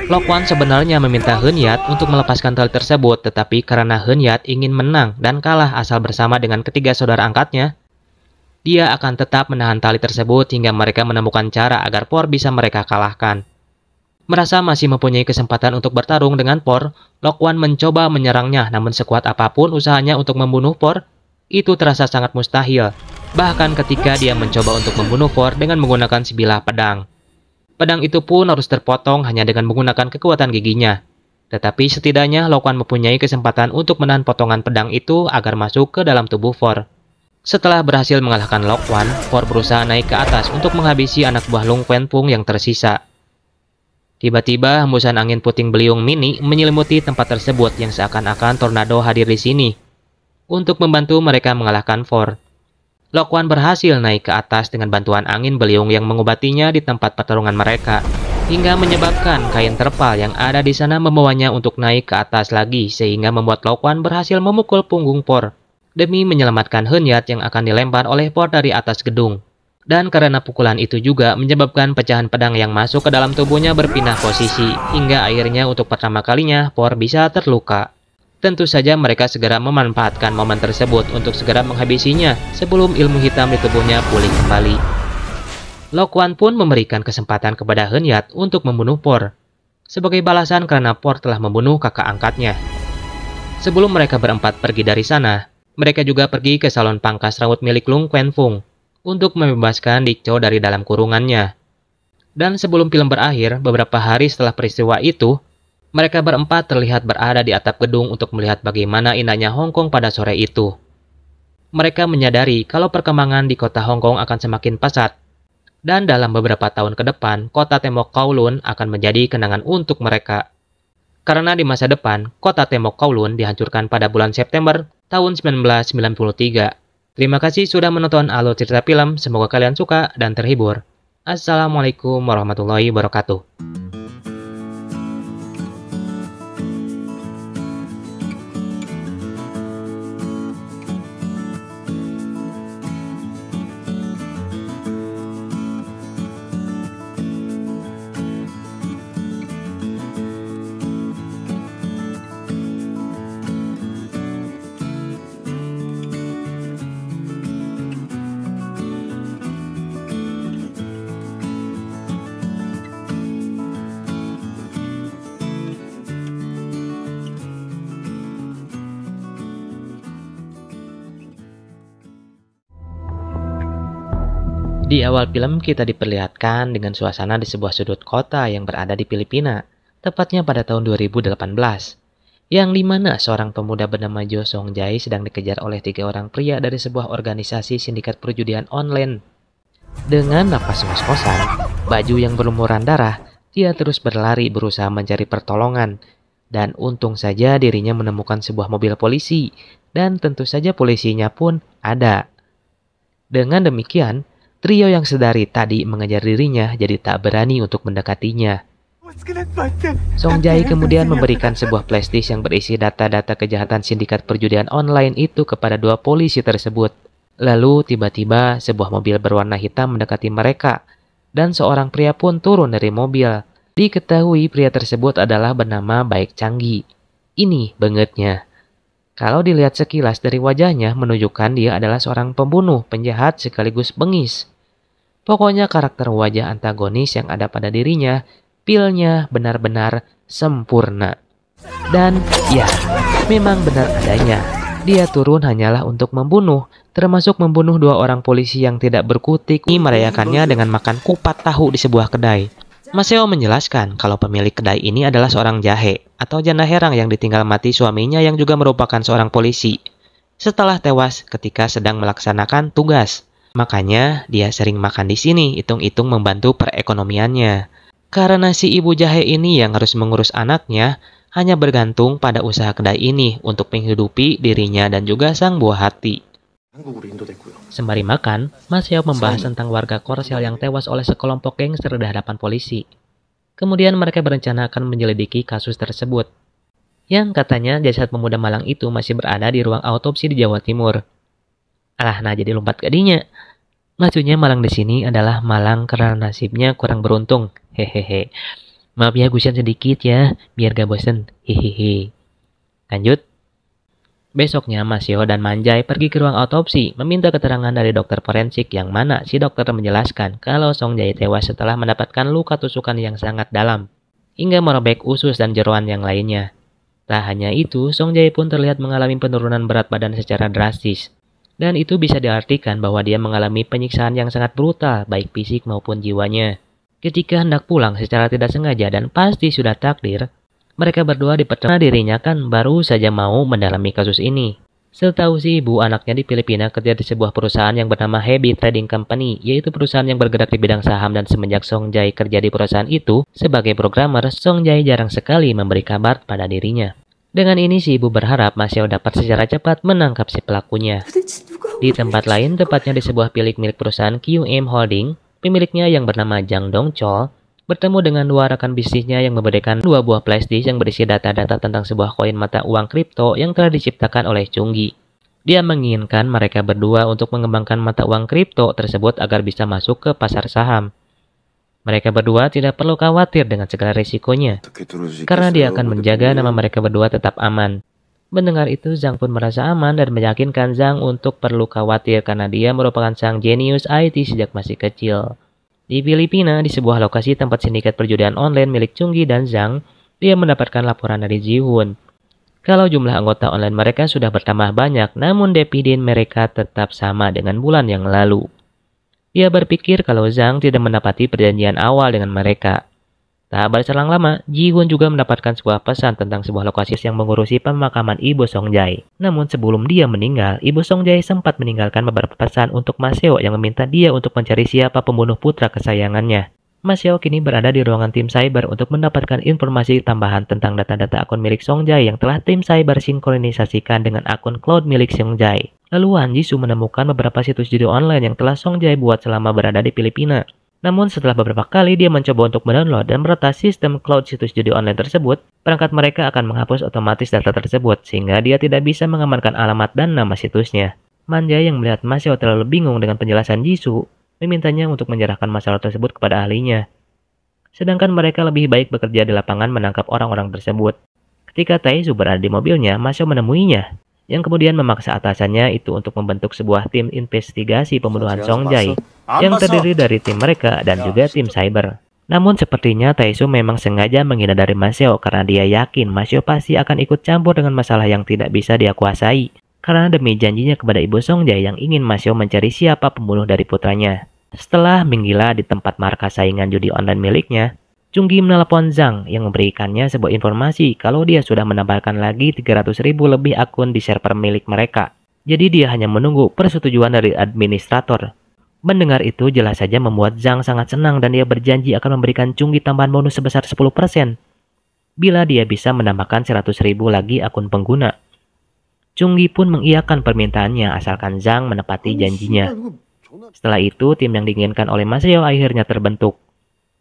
[SPEAKER 1] Lokwan sebenarnya meminta Henyat untuk melepaskan tali tersebut, tetapi karena Henyat ingin menang dan kalah asal bersama dengan ketiga saudara angkatnya, dia akan tetap menahan tali tersebut hingga mereka menemukan cara agar Power bisa mereka kalahkan. Merasa masih mempunyai kesempatan untuk bertarung dengan Power, Lokwan mencoba menyerangnya, namun sekuat apapun usahanya untuk membunuh Power, itu terasa sangat mustahil. Bahkan ketika dia mencoba untuk membunuh Power dengan menggunakan sebilah pedang. Pedang itu pun harus terpotong hanya dengan menggunakan kekuatan giginya. Tetapi setidaknya Lokwan mempunyai kesempatan untuk menahan potongan pedang itu agar masuk ke dalam tubuh Power. Setelah berhasil mengalahkan Lokwan, Power berusaha naik ke atas untuk menghabisi anak buah Long Quanpung yang tersisa. Tiba-tiba hembusan angin puting beliung mini menyelimuti tempat tersebut yang seakan-akan tornado hadir di sini untuk membantu mereka mengalahkan Power. Lokwan berhasil naik ke atas dengan bantuan angin beliung yang mengobatinya di tempat pertarungan mereka, hingga menyebabkan kain terpal yang ada di sana membawanya untuk naik ke atas lagi, sehingga membuat Lokwan berhasil memukul punggung Power demi menyelamatkan Henyat yang akan dilempar oleh Power dari atas gedung. Dan karena pukulan itu juga menyebabkan pecahan pedang yang masuk ke dalam tubuhnya berpindah posisi, hingga akhirnya untuk pertama kalinya Power bisa terluka. Tentu saja mereka segera memanfaatkan momen tersebut untuk segera menghabisinya sebelum ilmu hitam di tubuhnya pulih kembali. Lokwan pun memberikan kesempatan kepada Henyat untuk membunuh Power, sebagai balasan karena Power telah membunuh kakak angkatnya. Sebelum mereka berempat pergi dari sana, mereka juga pergi ke salon pangkas rambut milik Long Quanpung untuk membebaskan Dik Cho dari dalam kurungannya. Dan sebelum film berakhir, beberapa hari setelah peristiwa itu, mereka berempat terlihat berada di atap gedung untuk melihat bagaimana indahnya Hong Kong pada sore itu. Mereka menyadari kalau perkembangan di kota Hong Kong akan semakin pesat, dan dalam beberapa tahun ke depan, kota tembok Kowloon akan menjadi kenangan untuk mereka. Karena di masa depan, kota tembok Kowloon dihancurkan pada bulan September tahun 1993. Terima kasih sudah menonton Alur Cerita Film, semoga kalian suka dan terhibur. Assalamualaikum warahmatullahi wabarakatuh. Di awal film kita diperlihatkan dengan suasana di sebuah sudut kota yang berada di Filipina, tepatnya pada tahun 2018, yang dimana seorang pemuda bernama Jo Song Jae sedang dikejar oleh 3 orang pria dari sebuah organisasi sindikat perjudian online. Dengan napas ngos-ngosan, baju yang berlumuran darah, dia terus berlari berusaha mencari pertolongan. Dan untung saja dirinya menemukan sebuah mobil polisi, dan tentu saja polisinya pun ada. Dengan demikian, trio yang sedari tadi mengejar dirinya jadi tak berani untuk mendekatinya. Song Jae kemudian memberikan sebuah flashdisk yang berisi data-data kejahatan sindikat perjudian online itu kepada 2 polisi tersebut. Lalu tiba-tiba sebuah mobil berwarna hitam mendekati mereka, dan seorang pria pun turun dari mobil. Diketahui pria tersebut adalah bernama Baek Changgi. Ini bangetnya. Kalau dilihat sekilas dari wajahnya menunjukkan dia adalah seorang pembunuh, penjahat sekaligus bengis. Pokoknya karakter wajah antagonis yang ada pada dirinya, pilnya benar-benar sempurna. Dan ya, memang benar adanya. Dia turun hanyalah untuk membunuh, termasuk membunuh 2 orang polisi yang tidak berkutik. Ini merayakannya dengan makan kupat tahu di sebuah kedai. Maseo menjelaskan kalau pemilik kedai ini adalah seorang jahe atau janda herang yang ditinggal mati suaminya yang juga merupakan seorang polisi setelah tewas ketika sedang melaksanakan tugas. Makanya dia sering makan di sini, hitung-hitung membantu perekonomiannya. Karena si ibu jahe ini yang harus mengurus anaknya hanya bergantung pada usaha kedai ini untuk menghidupi dirinya dan juga sang buah hati. Sembari makan, Maseo membahas tentang warga Korsel yang tewas oleh sekelompok gangster di hadapan polisi. Kemudian mereka berencana akan menyelidiki kasus tersebut, yang katanya jasad pemuda malang itu masih berada di ruang autopsi di Jawa Timur. Alah, nah jadi lompat ke dinya. Maksudnya malang di sini adalah malang karena nasibnya kurang beruntung. Hehehe. Maaf ya gusian sedikit ya, biar gak bosen. Hehehe. Lanjut. Besoknya Maseo dan Manjai pergi ke ruang autopsi meminta keterangan dari dokter forensik yang mana si dokter menjelaskan kalau Song Jae tewas setelah mendapatkan luka tusukan yang sangat dalam hingga merobek usus dan jeroan yang lainnya. Tak hanya itu, Song Jae pun terlihat mengalami penurunan berat badan secara drastis. Dan itu bisa diartikan bahwa dia mengalami penyiksaan yang sangat brutal baik fisik maupun jiwanya. Ketika hendak pulang secara tidak sengaja dan pasti sudah takdir, mereka berdua dipercaya dirinya kan baru saja mau mendalami kasus ini. Setahu si ibu, anaknya di Filipina kerja di sebuah perusahaan yang bernama Heavy Trading Company, yaitu perusahaan yang bergerak di bidang saham, dan semenjak Song Jae kerja di perusahaan itu sebagai programmer, Song Jae jarang sekali memberi kabar pada dirinya. Dengan ini si ibu berharap Maseo dapat secara cepat menangkap si pelakunya. Di tempat lain, tepatnya di sebuah bilik milik perusahaan QM Holding, pemiliknya yang bernama Jang Dong Chol bertemu dengan 2 rekan bisnisnya yang memberikan 2 buah flashdisk yang berisi data-data tentang sebuah koin mata uang kripto yang telah diciptakan oleh Chunggi. Dia menginginkan mereka berdua untuk mengembangkan mata uang kripto tersebut agar bisa masuk ke pasar saham. Mereka berdua tidak perlu khawatir dengan segala risikonya, karena dia akan menjaga nama mereka berdua tetap aman. Mendengar itu, Zhang pun merasa aman dan meyakinkan Zhang untuk perlu khawatir karena dia merupakan sang jenius IT sejak masih kecil. Di Filipina, di sebuah lokasi tempat sindikat perjudian online milik Chunggi dan Zhang, dia mendapatkan laporan dari Ji-hoon. Kalau jumlah anggota online mereka sudah bertambah banyak, namun dividen mereka tetap sama dengan bulan yang lalu. Dia berpikir kalau Zhang tidak menepati perjanjian awal dengan mereka. Tak berselang lama, Ji-hoon juga mendapatkan sebuah pesan tentang sebuah lokasi yang mengurusi pemakaman ibu Song Jae. Namun sebelum dia meninggal, ibu Song Jae sempat meninggalkan beberapa pesan untuk Maseo yang meminta dia untuk mencari siapa pembunuh putra kesayangannya. Maseo kini berada di ruangan tim cyber untuk mendapatkan informasi tambahan tentang data-data akun milik Song Jae yang telah tim cyber sinkronisasikan dengan akun cloud milik Song Jae. Lalu Han Jisoo menemukan beberapa situs judi online yang telah Song Jae buat selama berada di Filipina. Namun setelah beberapa kali dia mencoba untuk mendownload dan meretas sistem cloud situs judi online tersebut, perangkat mereka akan menghapus otomatis data tersebut sehingga dia tidak bisa mengamankan alamat dan nama situsnya. Manjai yang melihat Maseo terlalu bingung dengan penjelasan Jisoo, memintanya untuk menyerahkan masalah tersebut kepada ahlinya. Sedangkan mereka lebih baik bekerja di lapangan menangkap orang-orang tersebut. Ketika Taesu berada di mobilnya, Maseo menemuinya, yang kemudian memaksa atasannya itu untuk membentuk sebuah tim investigasi pembunuhan Song Jae yang terdiri dari tim mereka dan juga tim cyber. Namun sepertinya Taesu memang sengaja menghindar dari Maseo karena dia yakin Maseo pasti akan ikut campur dengan masalah yang tidak bisa dia kuasai. Karena demi janjinya kepada ibu Song Jae yang ingin Maseo mencari siapa pembunuh dari putranya. Setelah menggila di tempat markas saingan judi online miliknya, Chunggi menelepon Zhang yang memberikannya sebuah informasi kalau dia sudah menambahkan lagi 300.000 lebih akun di server milik mereka. Jadi dia hanya menunggu persetujuan dari administrator. Mendengar itu jelas saja membuat Zhang sangat senang dan dia berjanji akan memberikan Chunggi tambahan bonus sebesar 10% bila dia bisa menambahkan 100.000 lagi akun pengguna. Chunggi pun mengiyakan permintaannya asalkan Zhang menepati janjinya. Setelah itu, tim yang diinginkan oleh Maseo akhirnya terbentuk.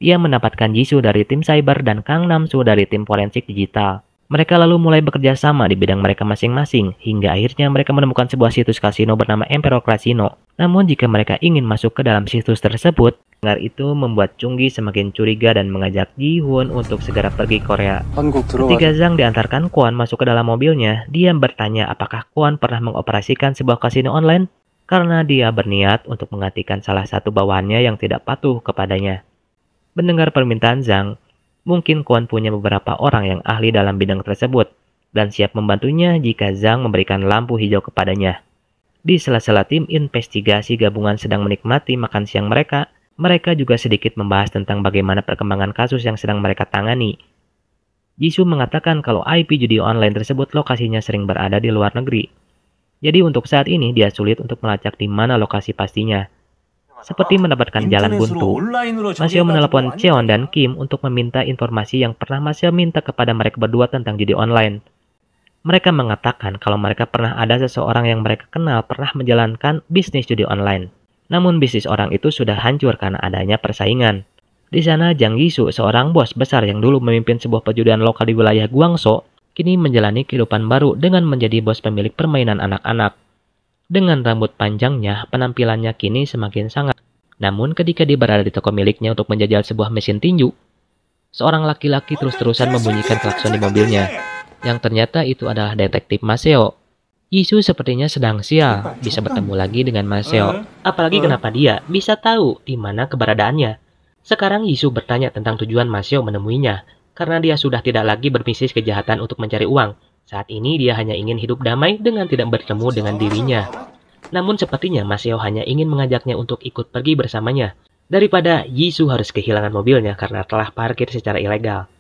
[SPEAKER 1] Ia mendapatkan Jisoo dari tim cyber dan Kang Namsu dari tim forensik digital. Mereka lalu mulai bekerja sama di bidang mereka masing-masing, hingga akhirnya mereka menemukan sebuah situs kasino bernama Emperor Casino. Namun jika mereka ingin masuk ke dalam situs tersebut, dengar itu membuat Chunggi semakin curiga dan mengajak Ji-hoon untuk segera pergi Korea. Ketika Zhang diantarkan Kwon masuk ke dalam mobilnya, dia bertanya apakah Kwon pernah mengoperasikan sebuah kasino online, karena dia berniat untuk menggantikan salah satu bawahannya yang tidak patuh kepadanya. Mendengar permintaan Zhang, mungkin Kwon punya beberapa orang yang ahli dalam bidang tersebut dan siap membantunya jika Zhang memberikan lampu hijau kepadanya. Di sela-sela tim investigasi gabungan sedang menikmati makan siang mereka juga sedikit membahas tentang bagaimana perkembangan kasus yang sedang mereka tangani. Jisoo mengatakan kalau IP judi online tersebut lokasinya sering berada di luar negeri. Jadi untuk saat ini dia sulit untuk melacak di mana lokasi pastinya. Seperti mendapatkan jalan buntu, Maseo menelepon Cheon dan Kim untuk meminta informasi yang pernah Maseo minta kepada mereka berdua tentang judi online. Mereka mengatakan kalau mereka pernah ada seseorang yang mereka kenal pernah menjalankan bisnis judi online. Namun bisnis orang itu sudah hancur karena adanya persaingan. Di sana Jang Jisoo, seorang bos besar yang dulu memimpin sebuah perjudian lokal di wilayah Guangzhou, kini menjalani kehidupan baru dengan menjadi bos pemilik permainan anak-anak. Dengan rambut panjangnya, penampilannya kini semakin sangat. Namun ketika dia berada di toko miliknya untuk menjajal sebuah mesin tinju, seorang laki-laki terus-terusan membunyikan klakson di mobilnya, yang ternyata itu adalah detektif Maseo. Jisoo sepertinya sedang sial bisa bertemu lagi dengan Maseo. Apalagi kenapa dia bisa tahu di mana keberadaannya. Sekarang Jisoo bertanya tentang tujuan Maseo menemuinya, karena dia sudah tidak lagi berbisnis kejahatan untuk mencari uang. Saat ini dia hanya ingin hidup damai dengan tidak bertemu dengan dirinya. Namun sepertinya Maseo hanya ingin mengajaknya untuk ikut pergi bersamanya, daripada Jisoo harus kehilangan mobilnya karena telah parkir secara ilegal.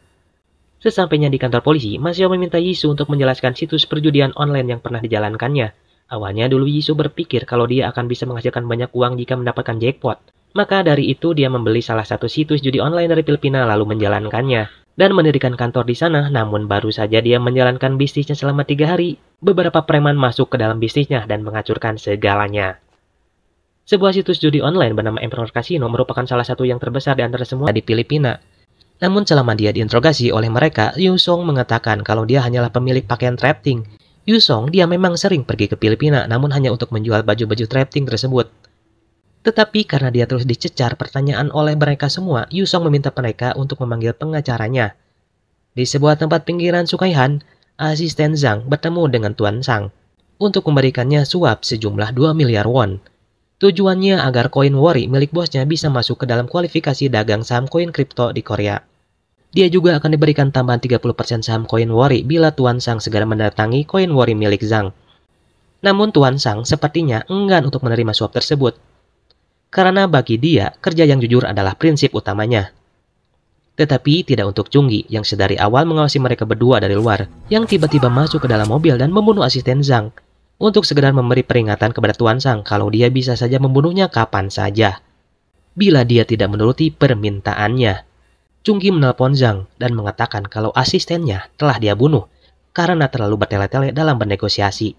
[SPEAKER 1] Sesampainya di kantor polisi, Maseo meminta Jisoo untuk menjelaskan situs perjudian online yang pernah dijalankannya. Awalnya dulu Jisoo berpikir kalau dia akan bisa menghasilkan banyak uang jika mendapatkan jackpot. Maka dari itu dia membeli salah satu situs judi online dari Filipina lalu menjalankannya dan mendirikan kantor di sana. Namun baru saja dia menjalankan bisnisnya selama 3 hari, beberapa preman masuk ke dalam bisnisnya dan menghancurkan segalanya. Sebuah situs judi online bernama Emperor Casino merupakan salah satu yang terbesar di antara semua di Filipina. Namun selama dia diinterogasi oleh mereka, Yusong mengatakan kalau dia hanyalah pemilik pakaian thrifting. Yusong dia memang sering pergi ke Filipina namun hanya untuk menjual baju-baju thrifting tersebut. Tetapi karena dia terus dicecar pertanyaan oleh mereka semua, Yusong meminta mereka untuk memanggil pengacaranya. Di sebuah tempat pinggiran Sukaihan, asisten Zhang bertemu dengan Tuan Sang untuk memberikannya suap sejumlah 2 miliar won. Tujuannya agar koin Wori milik bosnya bisa masuk ke dalam kualifikasi dagang saham koin kripto di Korea. Dia juga akan diberikan tambahan 30% saham koin Wori bila Tuan Sang segera mendatangi koin Wori milik Zhang. Namun Tuan Sang sepertinya enggan untuk menerima suap tersebut. Karena bagi dia, kerja yang jujur adalah prinsip utamanya. Tetapi tidak untuk Chunggi yang sedari awal mengawasi mereka berdua dari luar, yang tiba-tiba masuk ke dalam mobil dan membunuh asisten Zhang, untuk sekedar memberi peringatan kepada Tuan Sang kalau dia bisa saja membunuhnya kapan saja, bila dia tidak menuruti permintaannya. Chunggi menelpon Zhang dan mengatakan kalau asistennya telah dia bunuh, karena terlalu bertele-tele dalam bernegosiasi.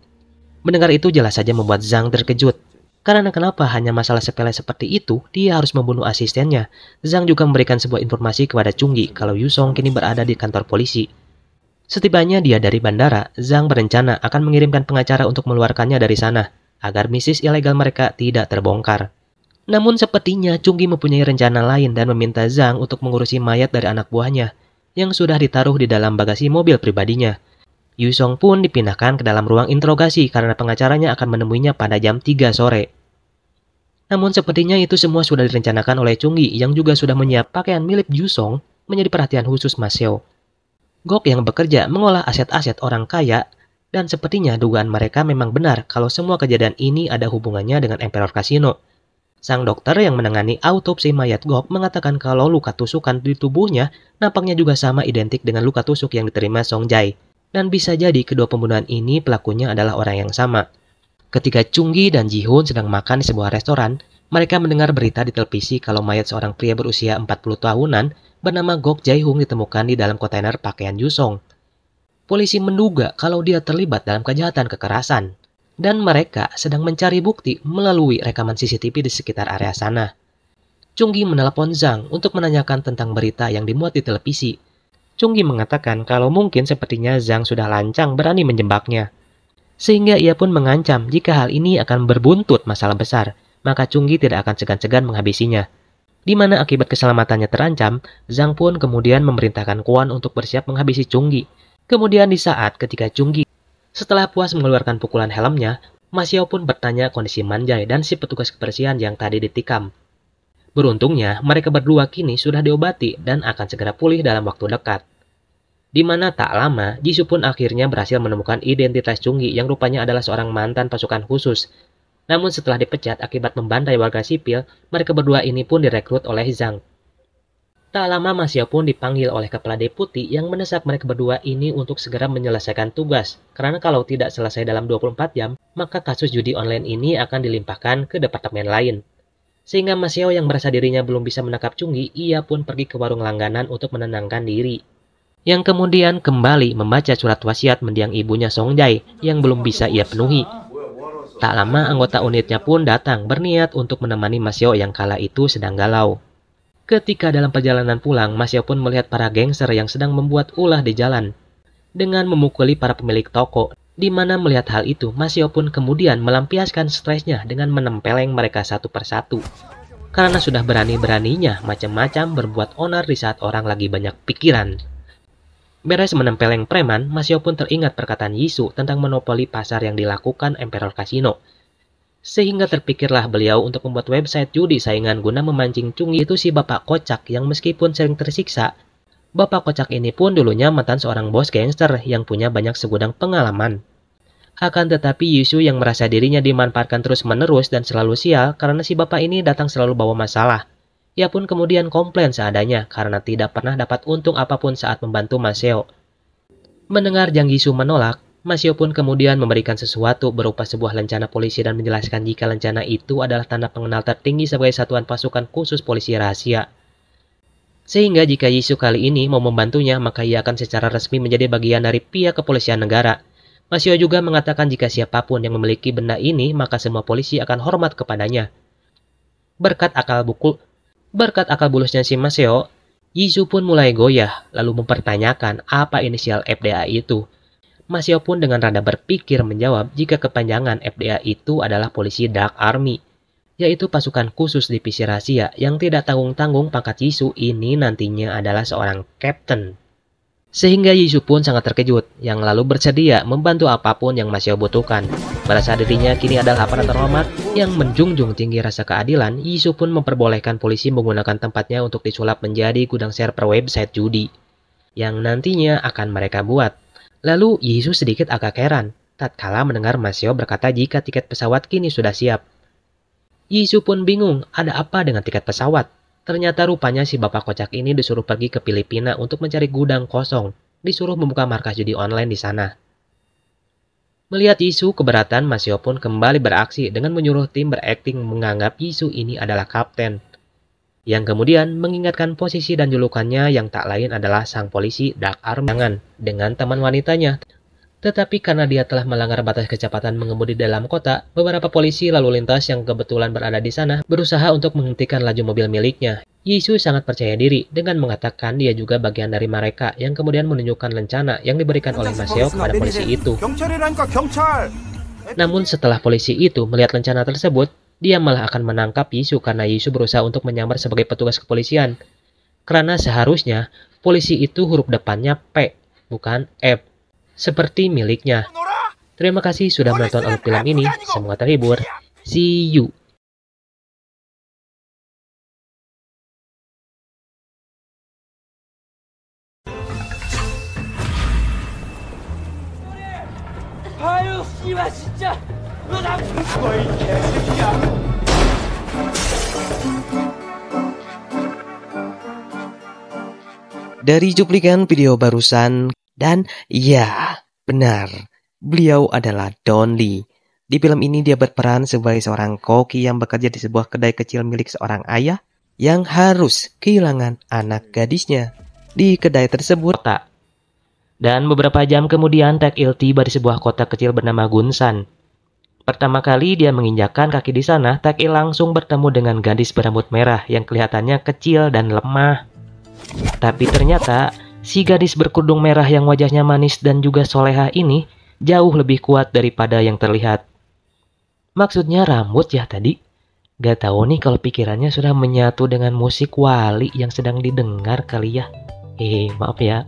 [SPEAKER 1] Mendengar itu jelas saja membuat Zhang terkejut. Karena kenapa hanya masalah sepele seperti itu, dia harus membunuh asistennya. Zhang juga memberikan sebuah informasi kepada Chunggi kalau Yusong kini berada di kantor polisi. Setibanya dia dari bandara, Zhang berencana akan mengirimkan pengacara untuk mengeluarkannya dari sana, agar bisnis ilegal mereka tidak terbongkar. Namun sepertinya Chunggi mempunyai rencana lain dan meminta Zhang untuk mengurusi mayat dari anak buahnya, yang sudah ditaruh di dalam bagasi mobil pribadinya. Yusong pun dipindahkan ke dalam ruang interogasi karena pengacaranya akan menemuinya pada jam 3 sore. Namun sepertinya itu semua sudah direncanakan oleh Chunggi yang juga sudah menyiapkan pakaian milik Yusong menjadi perhatian khusus Maseo. Gok yang bekerja mengolah aset-aset orang kaya dan sepertinya dugaan mereka memang benar kalau semua kejadian ini ada hubungannya dengan Emperor Casino. Sang dokter yang menangani autopsi mayat Gok mengatakan kalau luka tusukan di tubuhnya nampaknya juga sama identik dengan luka tusuk yang diterima Song Jae. Dan bisa jadi kedua pembunuhan ini pelakunya adalah orang yang sama. Ketika Chung Gi dan Ji Hoon sedang makan di sebuah restoran, mereka mendengar berita di televisi kalau mayat seorang pria berusia 40 tahunan bernama Gok Jae-hung ditemukan di dalam kontainer pakaian Yusong. Polisi menduga kalau dia terlibat dalam kejahatan kekerasan. Dan mereka sedang mencari bukti melalui rekaman CCTV di sekitar area sana. Chung Gi menelepon Zhang untuk menanyakan tentang berita yang dimuat di televisi. Chung Gi mengatakan kalau mungkin sepertinya Zhang sudah lancang berani menjebaknya. Sehingga ia pun mengancam jika hal ini akan berbuntut masalah besar, maka Chung Gi tidak akan segan-segan menghabisinya. Di mana akibat keselamatannya terancam, Zhang pun kemudian memerintahkan Kwon untuk bersiap menghabisi Chung Gi. Kemudian di saat ketika Chung Gi setelah puas mengeluarkan pukulan helmnya, Ma Xiao pun bertanya kondisi Man Jae dan si petugas kebersihan yang tadi ditikam. Beruntungnya, mereka berdua kini sudah diobati dan akan segera pulih dalam waktu dekat. Di mana tak lama, Jisoo pun akhirnya berhasil menemukan identitas Chung Gi yang rupanya adalah seorang mantan pasukan khusus. Namun setelah dipecat akibat membantai warga sipil, mereka berdua ini pun direkrut oleh Zhang. Tak lama Ma Xiao pun dipanggil oleh kepala deputi yang mendesak mereka berdua ini untuk segera menyelesaikan tugas. Karena kalau tidak selesai dalam 24 jam, maka kasus judi online ini akan dilimpahkan ke departemen lain. Sehingga Ma Xiao yang merasa dirinya belum bisa menangkap Chung Gi, ia pun pergi ke warung langganan untuk menenangkan diri. Yang kemudian kembali membaca surat wasiat mendiang ibunya Song Jae yang belum bisa ia penuhi. Tak lama anggota unitnya pun datang berniat untuk menemani Ma Xiao yang kala itu sedang galau. Ketika dalam perjalanan pulang, Ma Xiao pun melihat para gangster yang sedang membuat ulah di jalan dengan memukuli para pemilik toko. Di mana melihat hal itu, Ma Xiao pun kemudian melampiaskan stresnya dengan menempeleng mereka satu persatu. Karena sudah berani-beraninya macam-macam berbuat onar di saat orang lagi banyak pikiran. Beres menempeleng preman, Ma Xiao pun teringat perkataan Yisu tentang monopoli pasar yang dilakukan Emperor Casino. Sehingga terpikirlah beliau untuk membuat website judi saingan guna memancing Chung Gi itu si bapak kocak yang meskipun sering tersiksa. Bapak kocak ini pun dulunya mantan seorang bos gangster yang punya banyak segudang pengalaman. Akan tetapi Yisu yang merasa dirinya dimanfaatkan terus-menerus dan selalu sial karena si bapak ini datang selalu bawa masalah. Ia pun kemudian komplain seadanya karena tidak pernah dapat untung apapun saat membantu Ma Xiao. Mendengar Jang Yisu menolak, Ma Xiao pun kemudian memberikan sesuatu berupa sebuah lencana polisi dan menjelaskan jika lencana itu adalah tanda pengenal tertinggi sebagai satuan pasukan khusus polisi rahasia. Sehingga jika Yisu kali ini mau membantunya, maka ia akan secara resmi menjadi bagian dari pihak kepolisian negara. Ma Xiao juga mengatakan jika siapapun yang memiliki benda ini, maka semua polisi akan hormat kepadanya. Berkat akal bulusnya si Ma Xiao, Yisu pun mulai goyah, lalu mempertanyakan apa inisial FDA itu. Ma Xiao pun dengan rada berpikir menjawab jika kepanjangan FDA itu adalah polisi Dark Army, yaitu pasukan khusus divisi rahasia yang tidak tanggung-tanggung pangkat Yisu ini nantinya adalah seorang kapten. Sehingga Yisu pun sangat terkejut, yang lalu bersedia membantu apapun yang Ma Xiao butuhkan. Merasa dirinya kini adalah aparat terhormat yang menjunjung tinggi rasa keadilan, Yisu pun memperbolehkan polisi menggunakan tempatnya untuk disulap menjadi gudang server website judi yang nantinya akan mereka buat. Lalu Yisu sedikit agak heran tatkala mendengar Ma Xiao berkata jika tiket pesawat kini sudah siap. Yisu pun bingung ada apa dengan tiket pesawat. Ternyata rupanya si bapak kocak ini disuruh pergi ke Filipina untuk mencari gudang kosong, disuruh membuka markas judi online di sana. Melihat Yisu keberatan, Ma Xiao pun kembali beraksi dengan menyuruh tim berakting menganggap Yisu ini adalah kapten. Yang kemudian mengingatkan posisi dan julukannya yang tak lain adalah sang polisi Dark Army dengan teman wanitanya. Tetapi karena dia telah melanggar batas kecepatan mengemudi dalam kota, beberapa polisi lalu lintas yang kebetulan berada di sana berusaha untuk menghentikan laju mobil miliknya. Yisu sangat percaya diri dengan mengatakan dia juga bagian dari mereka yang kemudian menunjukkan lencana yang diberikan oleh Ma Xiao kepada polisi itu. Namun setelah polisi itu melihat lencana tersebut, dia malah akan menangkap Yisu karena Yisu berusaha untuk menyamar sebagai petugas kepolisian. Karena seharusnya polisi itu huruf depannya P, bukan F, seperti miliknya. Terima kasih sudah menonton alur film ini, semoga terhibur. See you!
[SPEAKER 2] 아유, 씨발 진짜! 너 나 죽어 이 개새끼야! Dari cuplikan video barusan, dan ya, benar, beliau adalah Don Lee. Di film ini dia berperan sebagai seorang koki yang bekerja di sebuah kedai kecil milik seorang ayah yang harus kehilangan anak gadisnya di kedai tersebut.
[SPEAKER 1] Dan beberapa jam kemudian Taek-il tiba di sebuah kota kecil bernama Gunsan. Pertama kali dia menginjakkan kaki di sana, Taek-il langsung bertemu dengan gadis berambut merah yang kelihatannya kecil dan lemah. Tapi ternyata, si gadis berkerudung merah yang wajahnya manis dan juga solehah ini jauh lebih kuat daripada yang terlihat. Maksudnya rambut ya tadi? Gak tahu nih kalau pikirannya sudah menyatu dengan musik wali yang sedang didengar kali ya. Maaf ya.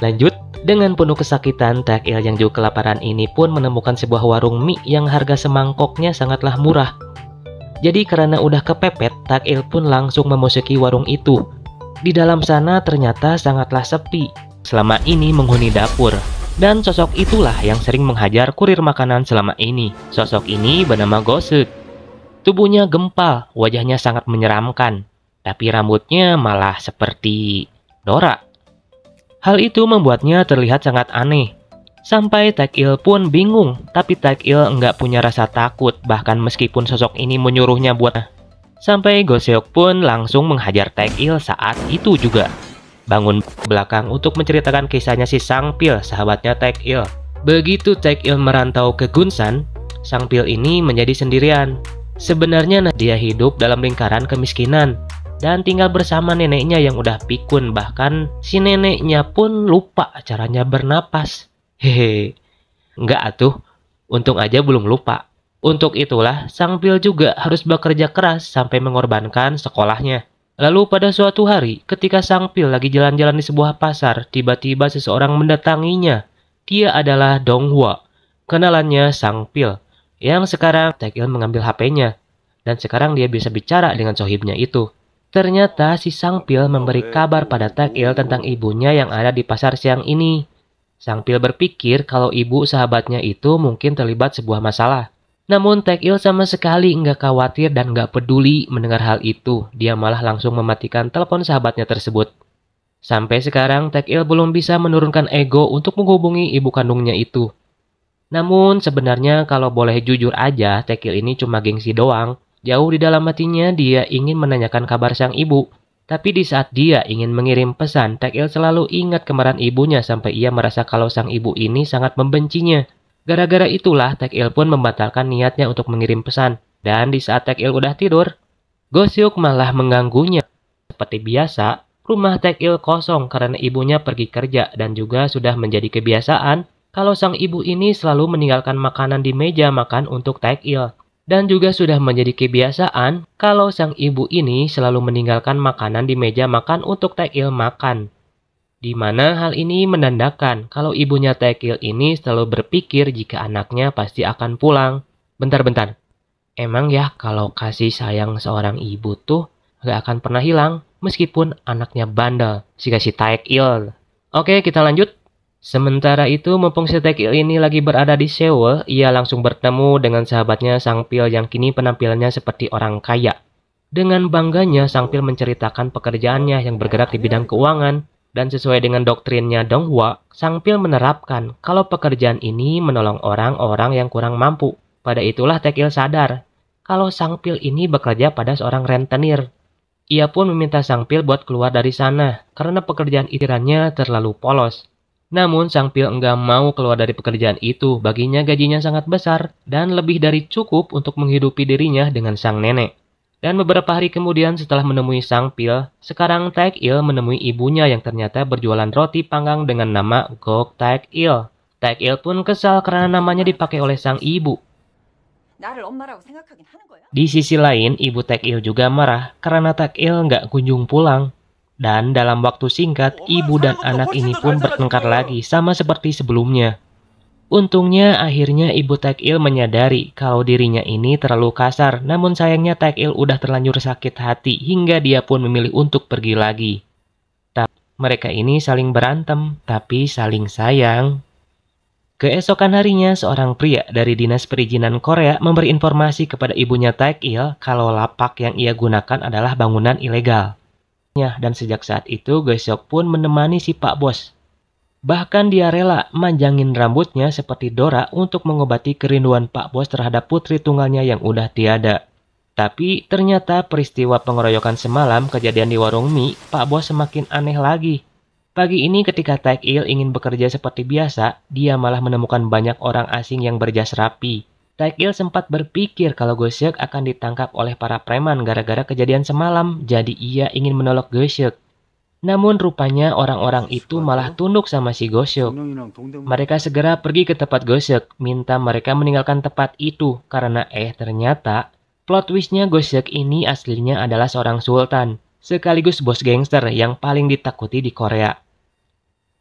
[SPEAKER 1] Lanjut, dengan penuh kesakitan, Taek-il yang juga kelaparan ini pun menemukan sebuah warung mie yang harga semangkoknya sangatlah murah. Jadi karena udah kepepet, Taek-il pun langsung memasuki warung itu. Di dalam sana ternyata sangatlah sepi. Selama ini menghuni dapur. Dan sosok itulah yang sering menghajar kurir makanan selama ini. Sosok ini bernama Go-seok. Tubuhnya gempal, wajahnya sangat menyeramkan. Tapi rambutnya malah seperti Dora. Hal itu membuatnya terlihat sangat aneh. Sampai Taek-il pun bingung. Tapi Taek-il nggak punya rasa takut. Bahkan meskipun sosok ini menyuruhnya buat... Sampai Go-seok pun langsung menghajar Taek-il saat itu juga. Bangun belakang untuk menceritakan kisahnya si Sang-pil, sahabatnya Taek-il. Begitu Taek-il merantau ke Gunsan, Sang-pil ini menjadi sendirian. Sebenarnya dia hidup dalam lingkaran kemiskinan dan tinggal bersama neneknya yang udah pikun. Bahkan si neneknya pun lupa caranya bernapas. Enggak atuh, untung aja belum lupa. Untuk itulah, Sang-pil juga harus bekerja keras sampai mengorbankan sekolahnya. Lalu pada suatu hari, ketika Sang-pil lagi jalan-jalan di sebuah pasar, tiba-tiba seseorang mendatanginya. Dia adalah Dong-hwa, kenalannya Sang-pil, yang sekarang Taek-il mengambil HP-nya. Dan sekarang dia bisa bicara dengan sohibnya itu. Ternyata si Sang-pil memberi kabar pada Taek-il tentang ibunya yang ada di pasar siang ini. Sang-pil berpikir kalau ibu sahabatnya itu mungkin terlibat sebuah masalah. Namun Taek-il sama sekali nggak khawatir dan nggak peduli mendengar hal itu. Dia malah langsung mematikan telepon sahabatnya tersebut. Sampai sekarang Taek-il belum bisa menurunkan ego untuk menghubungi ibu kandungnya itu. Namun sebenarnya kalau boleh jujur aja, Taek-il ini cuma gengsi doang. Jauh di dalam hatinya dia ingin menanyakan kabar sang ibu. Tapi di saat dia ingin mengirim pesan, Taek-il selalu ingat kemarahan ibunya sampai ia merasa kalau sang ibu ini sangat membencinya. Gara-gara itulah Taek-il pun membatalkan niatnya untuk mengirim pesan. Dan di saat Taek-il udah tidur, Go-seok malah mengganggunya. Seperti biasa, rumah Taek-il kosong karena ibunya pergi kerja dan juga sudah menjadi kebiasaan kalau sang ibu ini selalu meninggalkan makanan di meja makan untuk Taek-il. Dan juga sudah menjadi kebiasaan kalau sang ibu ini selalu meninggalkan makanan di meja makan untuk Taek-il makan. Di mana hal ini menandakan kalau ibunya Taek-il ini selalu berpikir jika anaknya pasti akan pulang. Bentar-bentar, emang ya kalau kasih sayang seorang ibu tuh gak akan pernah hilang meskipun anaknya bandel, si Taek-il. Oke, kita lanjut. Sementara itu, mumpung si Taek-il ini lagi berada di Seoul, ia langsung bertemu dengan sahabatnya Sang-pil yang kini penampilannya seperti orang kaya. Dengan bangganya, Sang-pil menceritakan pekerjaannya yang bergerak di bidang keuangan. Dan sesuai dengan doktrinnya Dong-hwa, Sang-pil menerapkan kalau pekerjaan ini menolong orang-orang yang kurang mampu. Pada itulah Taek-il sadar kalau Sang-pil ini bekerja pada seorang rentenir. Ia pun meminta Sang-pil buat keluar dari sana karena pekerjaan itirannya terlalu polos. Namun Sang-pil enggak mau keluar dari pekerjaan itu, baginya gajinya sangat besar dan lebih dari cukup untuk menghidupi dirinya dengan sang nenek. Dan beberapa hari kemudian setelah menemui Sang-pil, sekarang Taek-il menemui ibunya yang ternyata berjualan roti panggang dengan nama Gok Taek-il. Taek-il pun kesal karena namanya dipakai oleh sang ibu. Di sisi lain, ibu Taek-il juga marah karena Taek-il nggak kunjung pulang. Dan dalam waktu singkat, ibu dan anak ini pun bertengkar lagi sama seperti sebelumnya. Untungnya akhirnya ibu Taek-il menyadari kalau dirinya ini terlalu kasar, namun sayangnya Taek-il udah terlanjur sakit hati hingga dia pun memilih untuk pergi lagi. Mereka ini saling berantem, tapi saling sayang. Keesokan harinya, seorang pria dari Dinas Perizinan Korea memberi informasi kepada ibunya Taek-il kalau lapak yang ia gunakan adalah bangunan ilegal. Dan sejak saat itu, Go-seok pun menemani si Pak Bos. Bahkan dia rela manjangin rambutnya seperti Dora untuk mengobati kerinduan Pak Bos terhadap putri tunggalnya yang udah tiada. Tapi ternyata peristiwa pengeroyokan semalam kejadian di warung mie, Pak Bos semakin aneh lagi. Pagi ini ketika Taek-il ingin bekerja seperti biasa, dia malah menemukan banyak orang asing yang berjas rapi. Taek-il sempat berpikir kalau Go-seok akan ditangkap oleh para preman gara-gara kejadian semalam, jadi ia ingin menolong Go-seok. Namun rupanya orang-orang itu malah tunduk sama si Go-seok. Mereka segera pergi ke tempat Go-seok, minta mereka meninggalkan tempat itu karena ternyata plot twistnya Go-seok ini aslinya adalah seorang sultan, sekaligus bos gangster yang paling ditakuti di Korea.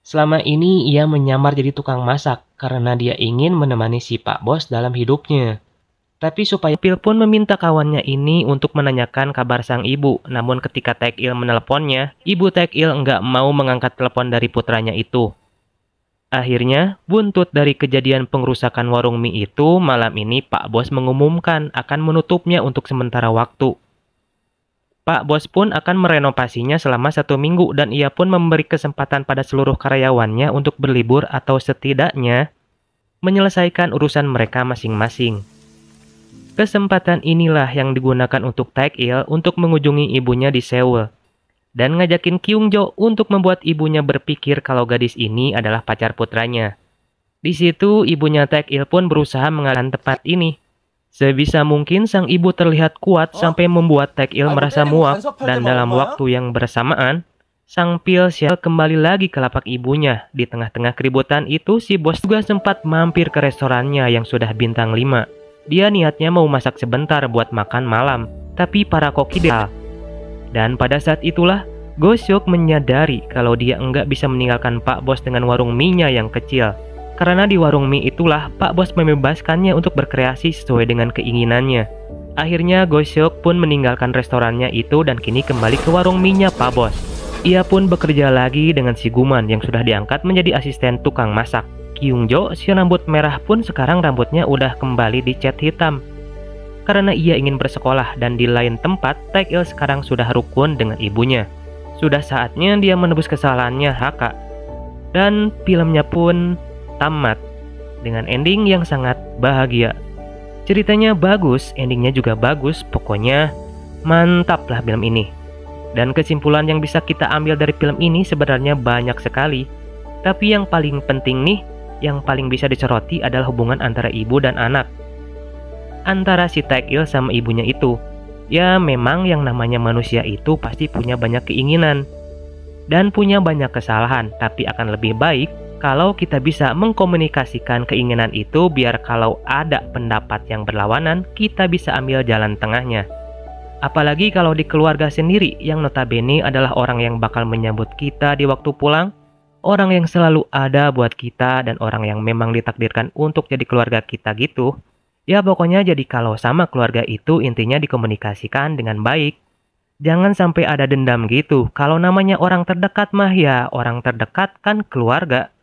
[SPEAKER 1] Selama ini ia menyamar jadi tukang masak karena dia ingin menemani si Pak Bos dalam hidupnya. Tapi supaya Pil pun meminta kawannya ini untuk menanyakan kabar sang ibu. Namun ketika Taek-il meneleponnya, ibu Taek-il nggak mau mengangkat telepon dari putranya itu. Akhirnya, buntut dari kejadian pengrusakan warung mie itu, malam ini Pak Bos mengumumkan akan menutupnya untuk sementara waktu. Pak Bos pun akan merenovasinya selama 1 minggu dan ia pun memberi kesempatan pada seluruh karyawannya untuk berlibur atau setidaknya menyelesaikan urusan mereka masing-masing. Kesempatan inilah yang digunakan untuk Taek-il untuk mengunjungi ibunya di Seoul dan ngajakin Kyung-jo untuk membuat ibunya berpikir kalau gadis ini adalah pacar putranya. Di situ ibunya Taek-il pun berusaha mengalahkan tempat ini. Sebisa mungkin sang ibu terlihat kuat sampai membuat Taek-il merasa muak dan dalam waktu yang bersamaan, sang Pil Sial kembali lagi ke lapak ibunya. Di tengah-tengah keributan itu, si bos juga sempat mampir ke restorannya yang sudah bintang 5. Dia niatnya mau masak sebentar buat makan malam, tapi para koki dia. Dan pada saat itulah, Go-seok menyadari kalau dia enggak bisa meninggalkan Pak Bos dengan warung mie-nya yang kecil. Karena di warung mie itulah Pak Bos membebaskannya untuk berkreasi sesuai dengan keinginannya. Akhirnya Go-seok pun meninggalkan restorannya itu dan kini kembali ke warung mie-nya Pak Bos. Ia pun bekerja lagi dengan si Guman yang sudah diangkat menjadi asisten tukang masak. Kyung-jo, si rambut merah pun sekarang rambutnya udah kembali dicat hitam. Karena ia ingin bersekolah dan di lain tempat, Taek-il sekarang sudah rukun dengan ibunya. Sudah saatnya dia menebus kesalahannya Haka. Dan filmnya pun tamat dengan ending yang sangat bahagia. Ceritanya bagus, endingnya juga bagus, pokoknya mantap lah film ini. Dan kesimpulan yang bisa kita ambil dari film ini sebenarnya banyak sekali. Tapi yang paling penting nih, yang paling bisa disoroti adalah hubungan antara ibu dan anak. Antara si Taek-il sama ibunya itu. Ya memang yang namanya manusia itu pasti punya banyak keinginan dan punya banyak kesalahan, tapi akan lebih baik kalau kita bisa mengkomunikasikan keinginan itu biar kalau ada pendapat yang berlawanan, kita bisa ambil jalan tengahnya. Apalagi kalau di keluarga sendiri yang notabene adalah orang yang bakal menyambut kita di waktu pulang, orang yang selalu ada buat kita dan orang yang memang ditakdirkan untuk jadi keluarga kita gitu. Ya pokoknya jadi kalau sama keluarga itu intinya dikomunikasikan dengan baik. Jangan sampai ada dendam gitu. Kalau namanya orang terdekat mah ya orang terdekat kan keluarga.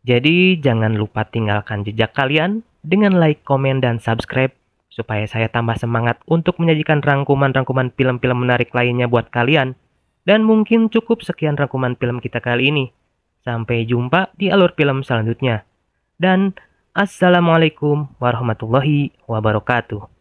[SPEAKER 1] Jadi jangan lupa tinggalkan jejak kalian dengan like, komen, dan subscribe. Supaya saya tambah semangat untuk menyajikan rangkuman-rangkuman film-film menarik lainnya buat kalian. Dan mungkin cukup sekian rangkuman film kita kali ini. Sampai jumpa di alur film selanjutnya. Dan Assalamualaikum warahmatullahi wabarakatuh.